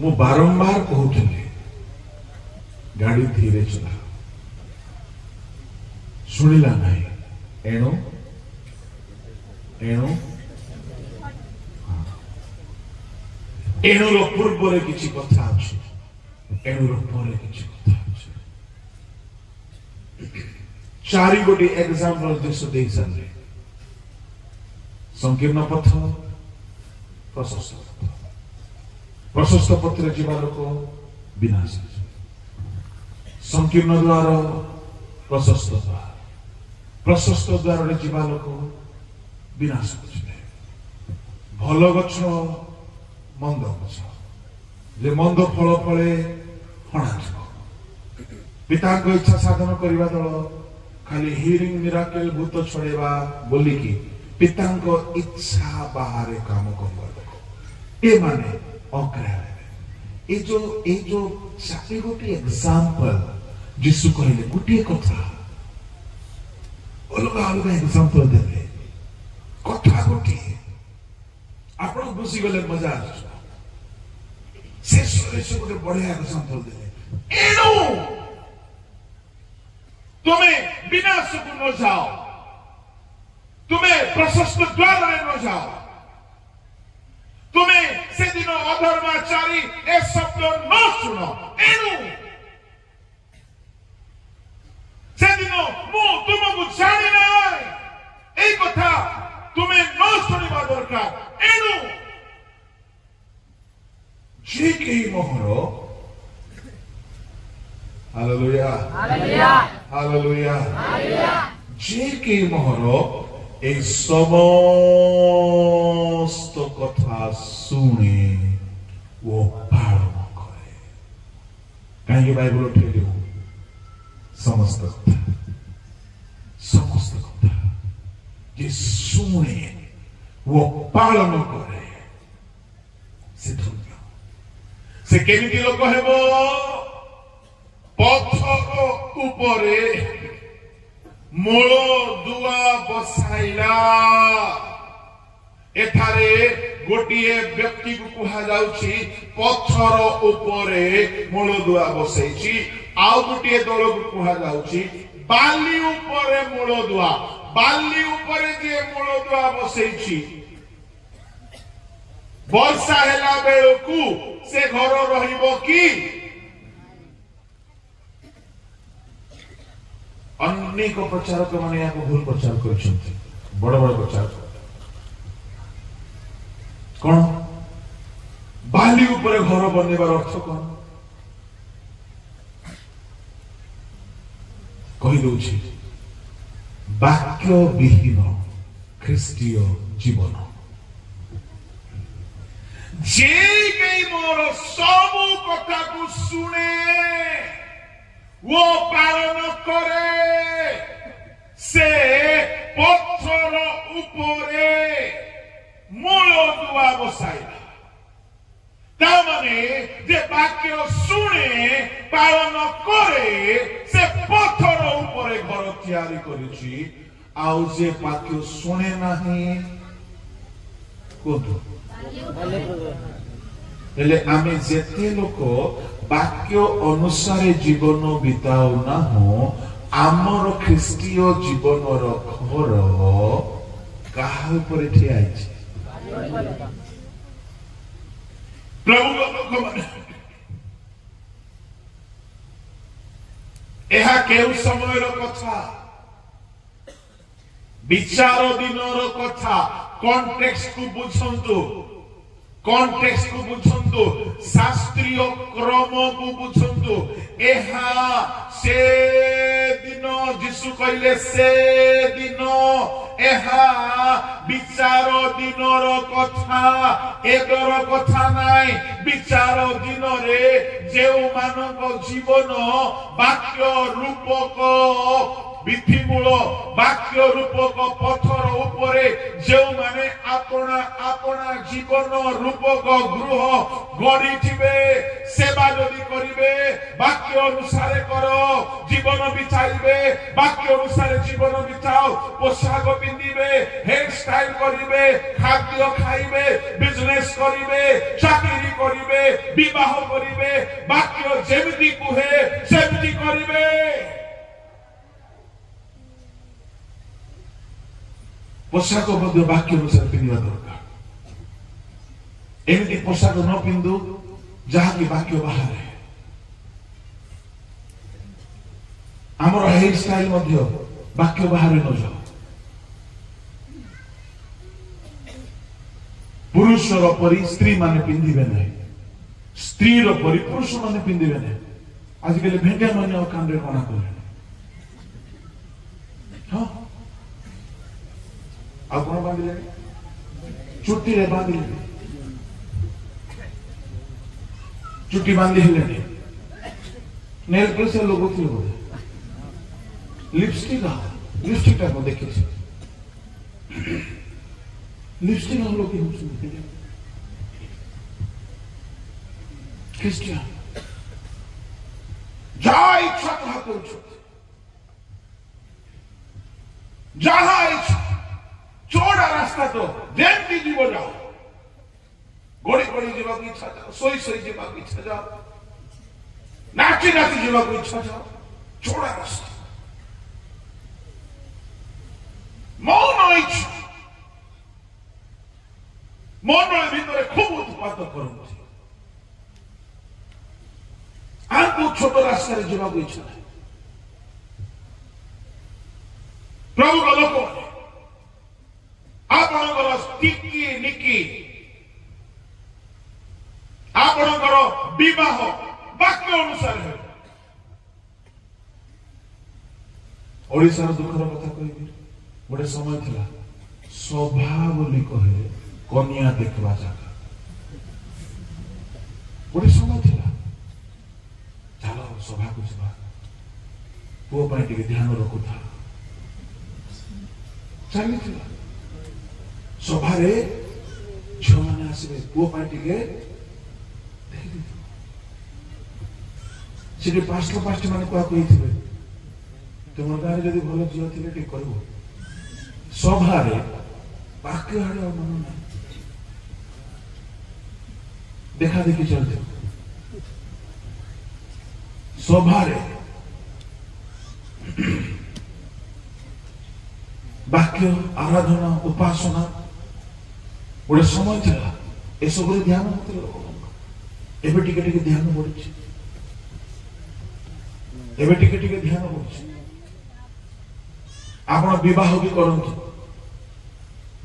ମୁଁ ବାରମ୍ବାର କହୁଥିଲି ଗାଡି ଧୀରେ ଚଲା, ଶୁଣିଲା ନାହିଁ, ଏଣୁ ଏଣୁ ଏଣୁର ପୂର୍ବରେ କିଛି କଥା ଅଛି, ଏଣୁର ପରେ କିଛି କଥା ଅଛି। 4 ଗୋଟି ଏକ୍ସାମ୍ପଲ ଯୀଶୁ ଦେଇ ସାରିଲେ। ସଂକୀର୍ଣ୍ଣ ପଥ, ପ୍ରଶସ୍ତ ପଥ। ପ୍ରଶସ୍ତ ପଥରେ ଯିବା ଲୋକ ବିନାଶ, ସଂକୀର୍ଣ୍ଣ ଦ୍ୱାର, ପ୍ରଶସ୍ତ ଦ୍ୱାର, ପ୍ରଶସ୍ତ ଦ୍ୱାରରେ ଯିବା ଲୋକ ବିନାଶ ଯିବେ। ଭଲ ଗଛ, ମନ୍ଦ ଗଛ, ଯେ ମନ୍ଦ ଫଳ ଫଳେ ହଣାଯିବ। ପିତାଙ୍କ ଇଚ୍ଛା ସାଧନ କରିବା ଦଳ ଖାଲି ହିଲିଂ ମିରାକଲ ଭୂତ ଛଡେଇବା ବୋଲିକି ପିତାଙ୍କ ଇଚ୍ଛା ବାହାରେ କାମ କରିବା ଲୋକ, ଏମାନେ ଅଗ୍ରାହ୍ୟ। ଏ ଯୋଉ 4 ଗୋଟି ଏକ୍ସାମ୍ପଲ ଯୀଶୁ କହିଲେ, ଗୋଟିଏ କଥା ଅଲଗା ଅଲଗା ଏକ୍ସାମ୍ପଲ ଦେଲେ, କଥା ଗୋଟିଏ, ଆପଣ ବୁଝିଗଲେ ମଜା ଆସୁଛି। ଶେଷରେ ସେ ଗୋଟେ ବଢିଆ ଏକ୍ସାମ୍ପଲ ଦେଲେ, ଏଣୁ ତୁମେ ବିନାଶକୁ ନ ଯାଅ, ତୁମେ ପ୍ରଶସ୍ତ ଦ୍ୱାରରେ ନ ଯାଅ, ତୁମେ ସେଦିନ ଅଧର୍ମାଚାରୀ ଏ ଶବ୍ଦ ନ ଶୁଣ। ଏଣୁ ସେଦିନ ମୁଁ ତୁମକୁ ଜାଣି ନାହିଁ, এই কথা তুমি ন শুনিবা দরকার। এণু যে কেই মোহর, হালেলুয়া Hallelujah. Hallelujah, Hallelujah. যে কেই মোহর এই সমস্ত কথা শুনে ও পালন করে। কাহিଁକି ବାଇବଲ ଠିକ ସମସ୍ତ କଥା ସମସ୍ତ କଥା ଯେ ଶୁଣେ ଓ ପାଳନ କରେ ସେ ଧନ୍ୟ। ସେ କେମିତି ଲୋକ ହେବ? ପଥର ଉପରେ ମୂଳ ଦୁଆ ବସାଇଲା। ଏଠାରେ ଗୋଟିଏ ବ୍ୟକ୍ତିକୁ କୁହାଯାଉଛି ପଥର ଉପରେ ମୂଳ ଦୁଆ ବସେଇଛି। ଆଉ ଗୋଟିଏ ଦଳକୁ କୁହାଯାଉଛି ବାଲି ଉପରେ ମୂଳ ଦୁଆ। ବାଲି ଉପରେ ଯିଏ ମୂଳ ଦୁଆ ବସେଇଛି, ବର୍ଷା ହେଲା ବେଳକୁ ସେ ଘର ରହିବ କି? ଅନେକ ପ୍ରଚାରକ ମାନେ ଏହାକୁ ଭୁଲ ପ୍ରଚାର କରିଛନ୍ତି। ବଡ ବଡ ପ୍ରଚାରକ କଣ ବାଲି ଉପରେ ଘର ବନେଇବାର ଅର୍ଥ କଣ କହିଦଉଛି? ବାକ୍ୟ ବିହୀନ ଖ୍ରୀଷ୍ଟୀୟ ଜୀବନ। ଯେ କେହି ମୋର ସବୁ କଥାକୁ ଶୁଣେ ଓ ପାଳନ କରେ ସେ ପଥର ଉପରେ ମୂଳ ଦୁଆ ବସାଇଲା। ତାମାନେ ଯେ ବାକ୍ୟ ଶୁଣେ ପାଳନ କରେ ସେ ପଥର ଉପରେ ଘର ତିଆରି କରିଛି। ଆଉ ଯେ ବାକ୍ୟ ଶୁଣେ ନାହିଁ କୁହନ୍ତୁ। ହେଲେ ଆମେ ଯେତେ ଲୋକ ବାକ୍ୟ ଅନୁସାରେ ଜୀବନ ବିତାଉ ନାହୁଁ, ଆମର ଖ୍ରୀଷ୍ଟୀୟ ଜୀବନର ଘର କାହା ଉପରେ ଠିଆ ହେଇଛି? ପ୍ରଭୁଙ୍କ ଲୋକମାନେ ଏହା କେଉଁ ସମୟର କଥା? ବିଚାର ଦିନର କଥା। କଣ୍ଟେକ୍ସକୁ ବୁଝନ୍ତୁ, କଣ୍ଟେକ୍ସକୁ ବୁଝନ୍ତୁ, ଶାସ୍ତ୍ରୀୟ କ୍ରମକୁ ବୁଝନ୍ତୁ। ଏହା ସେ ଦିନ ଯୀଶୁ କହିଲେ ସେ ଦିନ, ଏହା ବିଚାର ଦିନର କଥା, ଏବେର କଥା ନାହିଁ। ବିଚାର ଦିନରେ ଯେଉଁମାନଙ୍କ ଜୀବନ ବାକ୍ୟ ରୂପକ ଭିତ୍ତିମୂଳ, ବାକ୍ୟ ରୂପକ ପଥର ଉପରେ ଯେଉଁମାନେ ଆପଣା ଆପଣା ଜୀବନ ରୂପକ ଗୃହ ଗଢିଥିବେ, ସେବା ଯଦି କରିବେ, ବାକ୍ୟ ଅନୁସାରେ କର, ଜୀବନ ବିତାଇବେ, ବାକ୍ୟ ଅନୁସାରେ ଜୀବନ ବିତାଅ, ପୋଷାକ ପିନ୍ଧିବେ, ହେୟାର ଷ୍ଟାଇଲ କରିବେ, ଖାଦ୍ୟ ଖାଇବେ, ବିଜନେସ କରିବେ, ଚାକିରି କରିବେ, ବିବାହ କରିବେ, ବାକ୍ୟ ଯେମିତି କୁହେ ସେମିତି କରିବେ। ପୋଷାକ ମଧ୍ୟ ବାକ୍ୟ ଅନୁସାରେ ପିନ୍ଧିବା ଦରକାର। ଏମିତି ପୋଷାକ ନ ପିନ୍ଧୁ ଯାହାକି ବାକ୍ୟ ବାହାରେ। ଆମର ହେୟାର ଷ୍ଟାଇଲ ମଧ୍ୟ ବାକ୍ୟ ବାହାରେ ନ ଯାଉ। ପୁରୁଷର ପରି ସ୍ତ୍ରୀ ମାନେ ପିନ୍ଧିବେ ନାହିଁ, ସ୍ତ୍ରୀର ପରି ପୁରୁଷ ମାନେ ପିନ୍ଧିବେ ନାହିଁ। ଆଜିକାଲି ଭେଣ୍ଡିଆ ମାନେ ଆଉ କାନରେ ମନା କଲେଣି। ହଁ, ଆଉ କଣ ବାନ୍ଧିଲେଣି? ଚୁଟିରେ ବାନ୍ଧିଲେଣି, ଚୁଟି ବାନ୍ଧି ହେଲେଣି। ନେଲ ପଲିସ ଲଗଉଥିଲେ ବୋଧେ, লিপস্টিক লিপস্টিকটা আমি দেখেছি। লিপস্টিক হলো কি খ্রিস্টান যা ইচ্ছা তাহা করুଛନ୍ତି, ଯାହା ଇଚ୍ଛା। ଚୋଡ଼ା ରାସ୍ତା ତ ଯେମିତି ଯିବ ଯାଅ, ଗଡି ଗଡି ଯିବାକୁ ଇଚ୍ଛା ଯାଅ, ଶୋଇ ଶୋଇ ଯିବାକୁ ଇଚ୍ଛା ଯାଅ, ନାଚି ନାଚି ଯିବାକୁ ଇଚ୍ଛା ଯାଅ। ଚୋଡ଼ା ରାସ୍ତା ମୌନ ଇଚ୍ଛା ମଣ୍ଡଳ ଭିତରେ ଖୁବ ଉତ୍ପାତ କରନ୍ତି। ଆମକୁ ଛୋଟ ରାସ୍ତାରେ ଯିବାକୁ ଇଚ୍ଛା ନାହିଁ। ପ୍ରଭୁଙ୍କ ଲୋକମାନେ ଆପଣଙ୍କର ଟିକି ନିକି, ଆପଣଙ୍କର ବିବାହ ବାକ୍ୟ ଅନୁସାରେ ହେବ। ଓଡ଼ିଶାର ଦୁଃଖର କଥା କହିବି, ଗୋଟେ ସମୟ ଥିଲା ସଭା ବୋଲି କହେ କନିଆ ଦେଖିବା ଜାଗା। ଗୋଟେ ସମୟ ଥିଲା ଚାଲ ସଭାକୁ ଯିବା, ପୁଅ ପାଇଁ ଟିକେ ଧ୍ୟାନ ରଖୁଥା। ଚାଲିଥିଲା। ସଭାରେ ଝିଅମାନେ ଆସିବେ, ପୁଅ ପାଇଁ ଟିକେ ଦେଖିଦେଇଥିବ। ସେଠି ପାଷ୍ଟ ମାନେ କୁହାକୁ ହେଇଥିବେ, ତୁମ ଗାଁରେ ଯଦି ଭଲ ଝିଅ ଥିଲେ ଟିକେ କହିବ। ସଭାରେ ବାକ୍ୟ ଆଡେ ଆଉ ମନ ନାହିଁ, ଦେଖା ଦେଖି ଚାଲିଥିବ। ସଭାରେ ବାକ୍ୟ ଆରାଧନା ଉପାସନା ଗୋଟେ ସମୟ ଥିଲା, ଏସବୁରେ ଧ୍ୟାନ ନଥିଲା। ଏବେ ଟିକେ ଟିକେ ଧ୍ୟାନ ବଢୁଛି, ଏବେ ଟିକେ ଟିକେ ଧ୍ୟାନ ବଢୁଛି। ଆପଣ ବିବାହ ବି କରନ୍ତୁ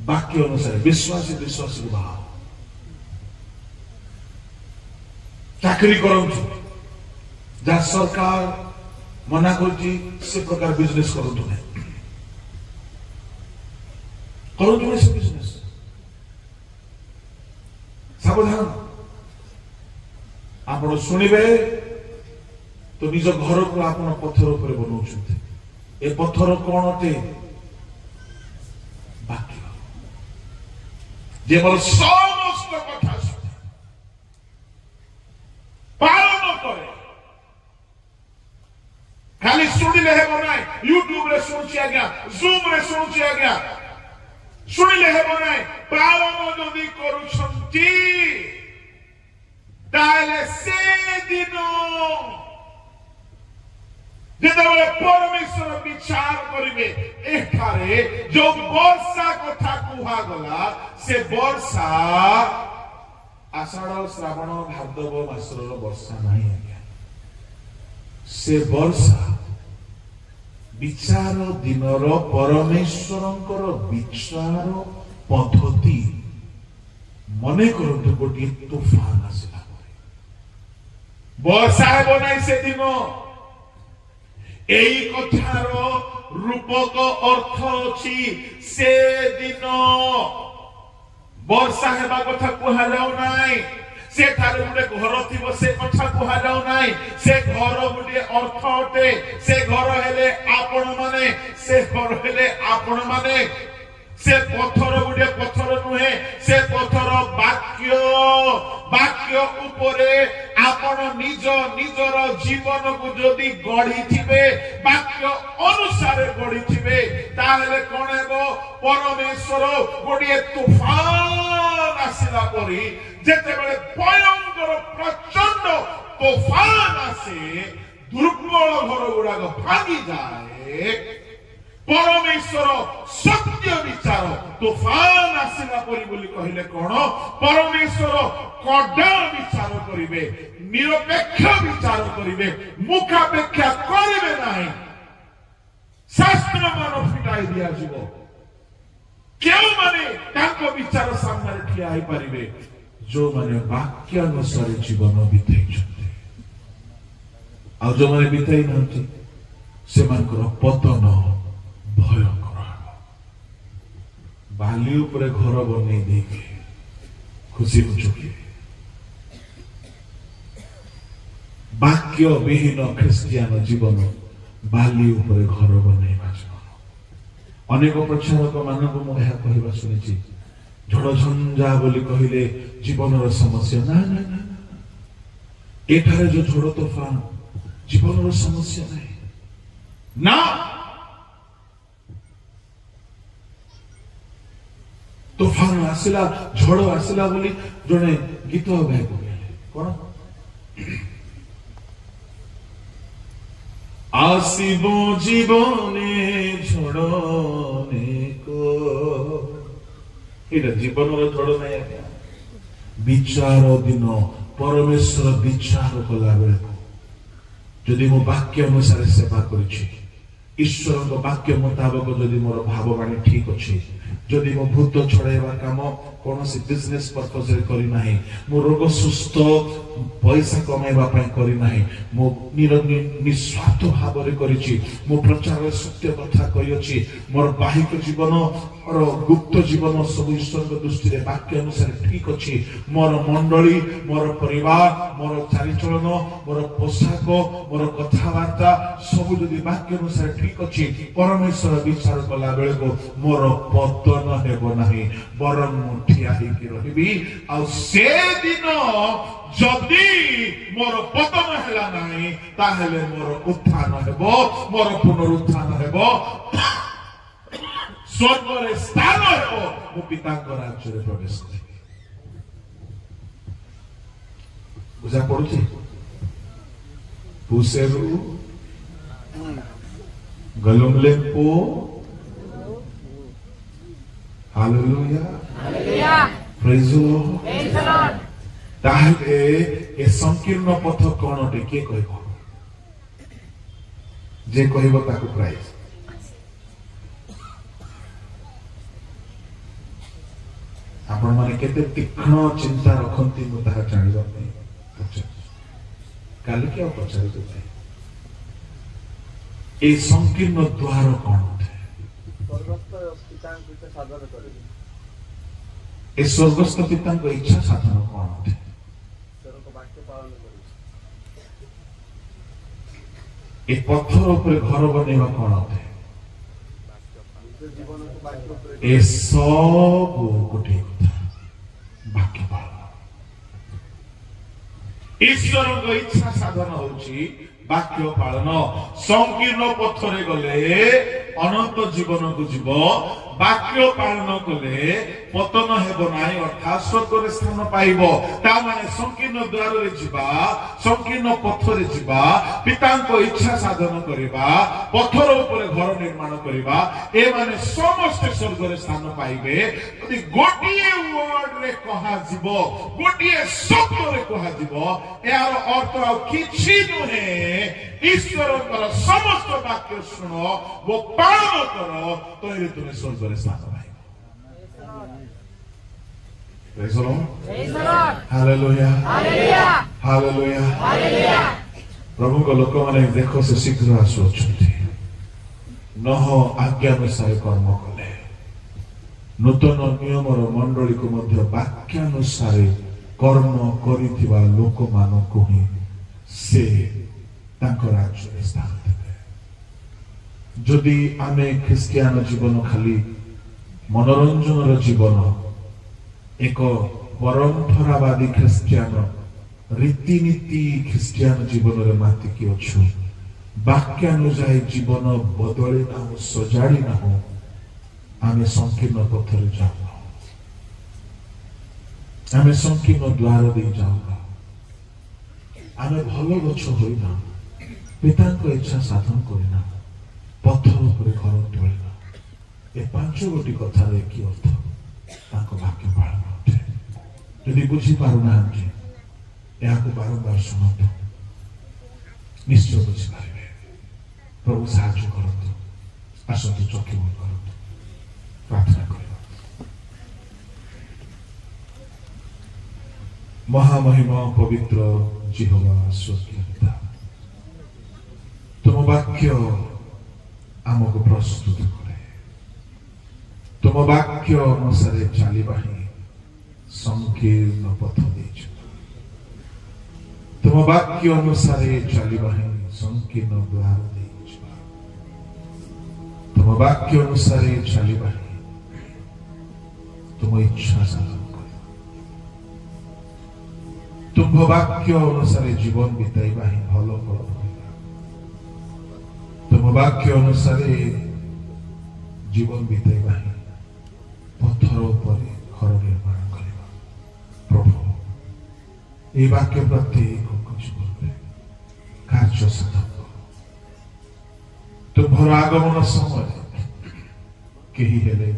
ବାକ୍ୟ ଅନୁସାରେ, ବିଶ୍ୱାସୀ ବିବାହ। ଚାକିରି କରନ୍ତୁ, ଯାହା ସରକାର ମନା କରୁଛି ସେ ପ୍ରକାର ବିଜନେସ କରନ୍ତୁ ନାହିଁ, କରନ୍ତୁ ନାହିଁ ସେ ବିଜନେସ। ସାବଧାନ, ଆପଣ ଶୁଣିବେ ତ ନିଜ ଘରକୁ ଆପଣ ପଥର ଉପରେ ବନଉଛନ୍ତି। ଏ ପଥର କଣ ଅଟେ? ବାକ୍ୟ। ଯେ ମୋର ସମସ୍ତ କଥା ଶୁଣେ, ପାଳନ କରେ। ଖାଲି ଶୁଣିଲେ ହେବ ନାହିଁ, ୟୁଟ୍ୟୁବ ରେ ଶୁଣୁଛି ଆଜ୍ଞା, ଜୁମ ରେ ଶୁଣୁଛି ଆଜ୍ଞା, ଶୁଣିଲେ ହେବ ନାହିଁ। ପାଳନ ଯଦି କରୁଛନ୍ତି ତାହେଲେ ସେଦିନ ଯେତେବେଳେ ପରମେଶ୍ୱର ବିଚାର କରିବେ, ଏଠାରେ ଯୋଉ ବର୍ଷା କଥା କୁହାଗଲା, ସେ ବର୍ଷା ଆଷାଢ ଶ୍ରାବଣ ଭାଦ୍ରବ ମାସର ବର୍ଷା ନାହିଁ ଆଜ୍ଞା। ସେ ବର୍ଷା ବିଚାର ଦିନର ପରମେଶ୍ୱରଙ୍କର ବିଚାର ପଦ୍ଧତି। ମନେ କରନ୍ତୁ, ଗୋଟିଏ ତୁଫାନ ଆସିଲା ପରେ ବର୍ଷା ହେବ ନାହିଁ ସେଦିନ। এই কথার রূপক অর্থ অছি সেদিন বর্ষা হেবা কথা কুহাযাও নাই। সেঠারে গোটে ঘর থিব, সে কথা কুহাযাও নাই। সে ঘর গোটে অর্থ অটে। সে ঘর হেলে আপন মানে, সে ঘর হেলে আপন মানে। সে পথর গোটে পথর নুহে, সে পথর বাক্য। বাক্য উপরে আপন নিজ নিজর জীবনকু যদি গড়িথিবে, বাক্য অনুসারে গড়িথিবে, তাহলে কোন ହେବ? পরমেশ্বর গোটিয়ে তুফান আসিলা পরি, যেতেবেলে ভয়ঙ্কর প্রচন্ড তুফান আসে, দুর্বল ঘর গুড়াক ভাঙি যায়। পরমেশ্বর সত্য বিচার তুফান আসিলা পরি বলি কহিলে কোন? পরমেশ্বর কড়া বিচার করিবে, নিরপেক্ষ বিচার করিবে, মুখাপেক্ষা করিবে নাই। শাস্ত্র মান ফিটাই দিয়াଯିବ। কেউমানে তাଙ୍କ বিচার সামনে ঠিয়া হই পারিবে? ଯୋଉମାନେ ବାକ୍ୟ ଅନୁସାରେ ଜୀବନ ବିତେଇଛନ୍ତି। ଆଉ ଯୋଉମାନେ ବିତେଇ ନାହାନ୍ତି ସେମାନଙ୍କର ପତନ ଭୟଙ୍କର ହେବ। ବାଲି ଉପରେ ଘର ବନେଇ ଦେଇକି ଖୁସି ହଉଛୁ କି? ବାକ୍ୟ ବିହୀନ ଖ୍ରୀଷ୍ଟିଆନ ଜୀବନ ବାଲି ଉପରେ ଘର ବନେଇବା ଜୀବନ। ଅନେକ ପ୍ରଚାରକ ମାନଙ୍କୁ ମୁଁ ଏହା କହିବା ଶୁଣିଛି, ଝଡ଼ ଝଞ୍ଜା ବୋଲି କହିଲେ ଜୀବନର ସମସ୍ୟା। ନା ନା ନା, ଏଠାରେ ଯୋଉ ଝଡ଼ ତୋଫାନ ଜୀବନର ସମସ୍ୟା ନାହିଁ। ନା, ତୋଫାନ ଆସିଲା, ଝଡ଼ ଆସିଲା ବୋଲି ଜଣେ ଗୀତ ଗାଇ ପକେଇଲେ। କଣ? আসিব জীবনে ঝড় অনেক। এটা জীবনের ঝড় নাই আজ্ঞা। বিচার দিন পরমেশ্বর বিচার কলা বেড়ে যদি মো বাক্য অনুসারে সেবা করছি, ঈশ্বরଙ୍କ ବାକ୍ୟ ମୁତାବକ ଯଦି ମୋର ଭାବବାଣୀ ଠିକ ଅଛି, जदि मो भूत छड़ाइबा काम कौन बिजनेस पर्पस रे करी नाही मो रोग सुस्थ पैसा कमाइबा पई करी नाही मो निस्वार्थ भाव रे करिछि मो प्रचार सत्य कथा कहि अछि मोर बाहिक जीवन और गुप्त जीवन सब ईश्वर के दृष्टि रे वाक्य अनुसार ठीक अछि मोर मंडली मोर परिवार मोर चारिचलन मोर पोशाक मोर कथावार्ता सब जदि वाक्य अनुसार ठीक अछि परमेश्वर विचार कला बेले को मोर पतन हेबो नाही बरं मुठिया ही कि रहिबी आ से दिन जदि मोर पतन हैला नाही ताहेले मोर उत्थान हेबो मोर पुनरुत्थान हेबो स्वर्ग रे स्थान हेबो मो पिता को राज्य रे प्रवेश करिबी बुझा पड़ुछि पुसेरु गलुमलेपो hallelujah hallelujah praise the Lord praise the Lord ताहे ए संकीर्ण पथ कोन अटे के कहबो जे कहबो ताकू प्राइज आपण माने केते तीक्ष्ण चिंता रखंती मु ताहा जानिबा पई पछा काली के पछारे देते ए संकीर्ण द्वार कोन अटे स्वर्गस्थ पितांक इच्छा साधन करिबे ए स्वर्गस्थ पितांक इच्छा साधन कोन अटे सरक वाक्य पालन करिबे ए पत्थर ऊपर घर बनेवा कोन अटे जीवन को वाक्य ऊपर ए सब गोटे कथा वाक्य पालन ईश्वर को इच्छा साधन होची वाक्य पालन संकीर्ण पथरे गले अनंत जीवन को जीव वाक्य पालन कले पतन हेबो नाही अर्थात स्वर्ग रे स्थान पाइबो ता माने संकीर्ण द्वार रे जीवा संकीर्ण पथरे जीवा पितांको इच्छा साधन करिबा पथर ऊपर घर निर्माण करिबा ए माने समस्त स्वर्ग रे स्थान पाइबे यदि गोटिए वर्ड रे कहा जीवो गोटिए शब्द रे कहा जीवो यार अर्थ आ किछि नहे ईश्वरଙ୍କର समस्त वाक्य सुनो वो पालन करो तो ये तुम्हें स्वर्ग रे स्थान पाइबो Praise the Lord. Praise the Lord. Hallelujah. Hallelujah. Hallelujah. Hallelujah. प्रभु को लोक माने देखो से शीघ्र आसुछंती नह आज्ञानुसार कर्म कले नूतन नियम रो मंडली को मध्य वाक्यानुसार कर्म करिथिबा लोक मानको ही से तांको राज्य रे स्थान देबे जदि आमे ख्रिस्टियान जीवन खाली मनोरंजन रो जीवन एक परंपरावादी ख्रिस्टियान रीतिनीति ख्रिस्टियान जीवन रे माति कि अछु वाक्यानुसार जीवन बदले ना हो सजाड़ी ना हो आमे संकीर्ण पथरे जाऊ आमे संकीर्ण द्वार दे जाऊ आमे भलो गछ होइना पितांको इच्छा साधन करिना पत्थर ऊपर घर तोलिना ए पांच गोटी कथा रे कि अर्थ ताको वाक्य पालन होते यदि बुझी पारु ना हम को बारंबार सुनतु निश्चय बुझी पारे प्रभु साहाय्य करतु आसतु चौकी बंद करतु प्रार्थना करिबा महामहिमा पवित्र जिहोवा स्वर्गीय पिता तुम वाक्य आमको प्रस्तुत करे तुम वाक्य अनुसार चलिबा ही संकीर्ण पथ देछ तुम वाक्य अनुसार चलिबा ही संकीर्ण द्वार देछ तुम वाक्य अनुसार चलिबा ही तुम इच्छा साधन कर तुम वाक्य अनुसार जीवन बिताइबा ही भलो फल तुम वाक्य अनुसार जीवन बिताइबा ही पत्थर ऊपर घर निर्माण करिबा प्रभु ए वाक्य प्रत्येक जीवन कार्य साधन तुम्हार आगमन समय कहीं हेले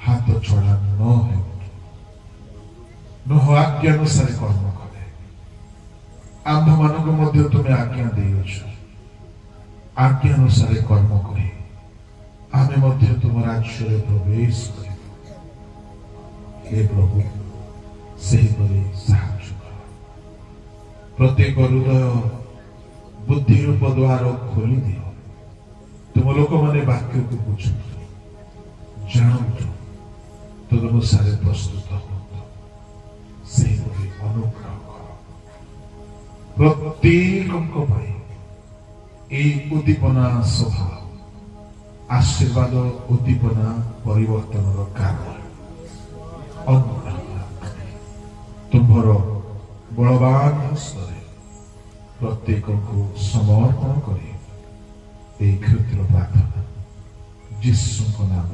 हाथ छड़ा न आज्ञा अनुसार कर्म कले आंध मानक मध्य तुम्हें आज्ञा देछ आज्ञा अनुसार कर्म करे आमे मध्य तुम राज्य रे प्रवेश करे हे प्रभु सेहीपरि साहाय्य कर। प्रत्येक हृदय बुद्धि रूप द्वार खोली दियो। तुम लोक मैंने वाक्य को बुझु जानतु तदनुसार प्रस्तुत हो अनुग्रह कर। प्रत्येक उद्दीपना स्वभाव आशीर्वाद उद्दीपना परिवर्तन कारण अनुग्रह तुम्हार बलवान हस्त प्रत्येक को समर्पण कर क्षुद्र प्रार्थना यीशु नाम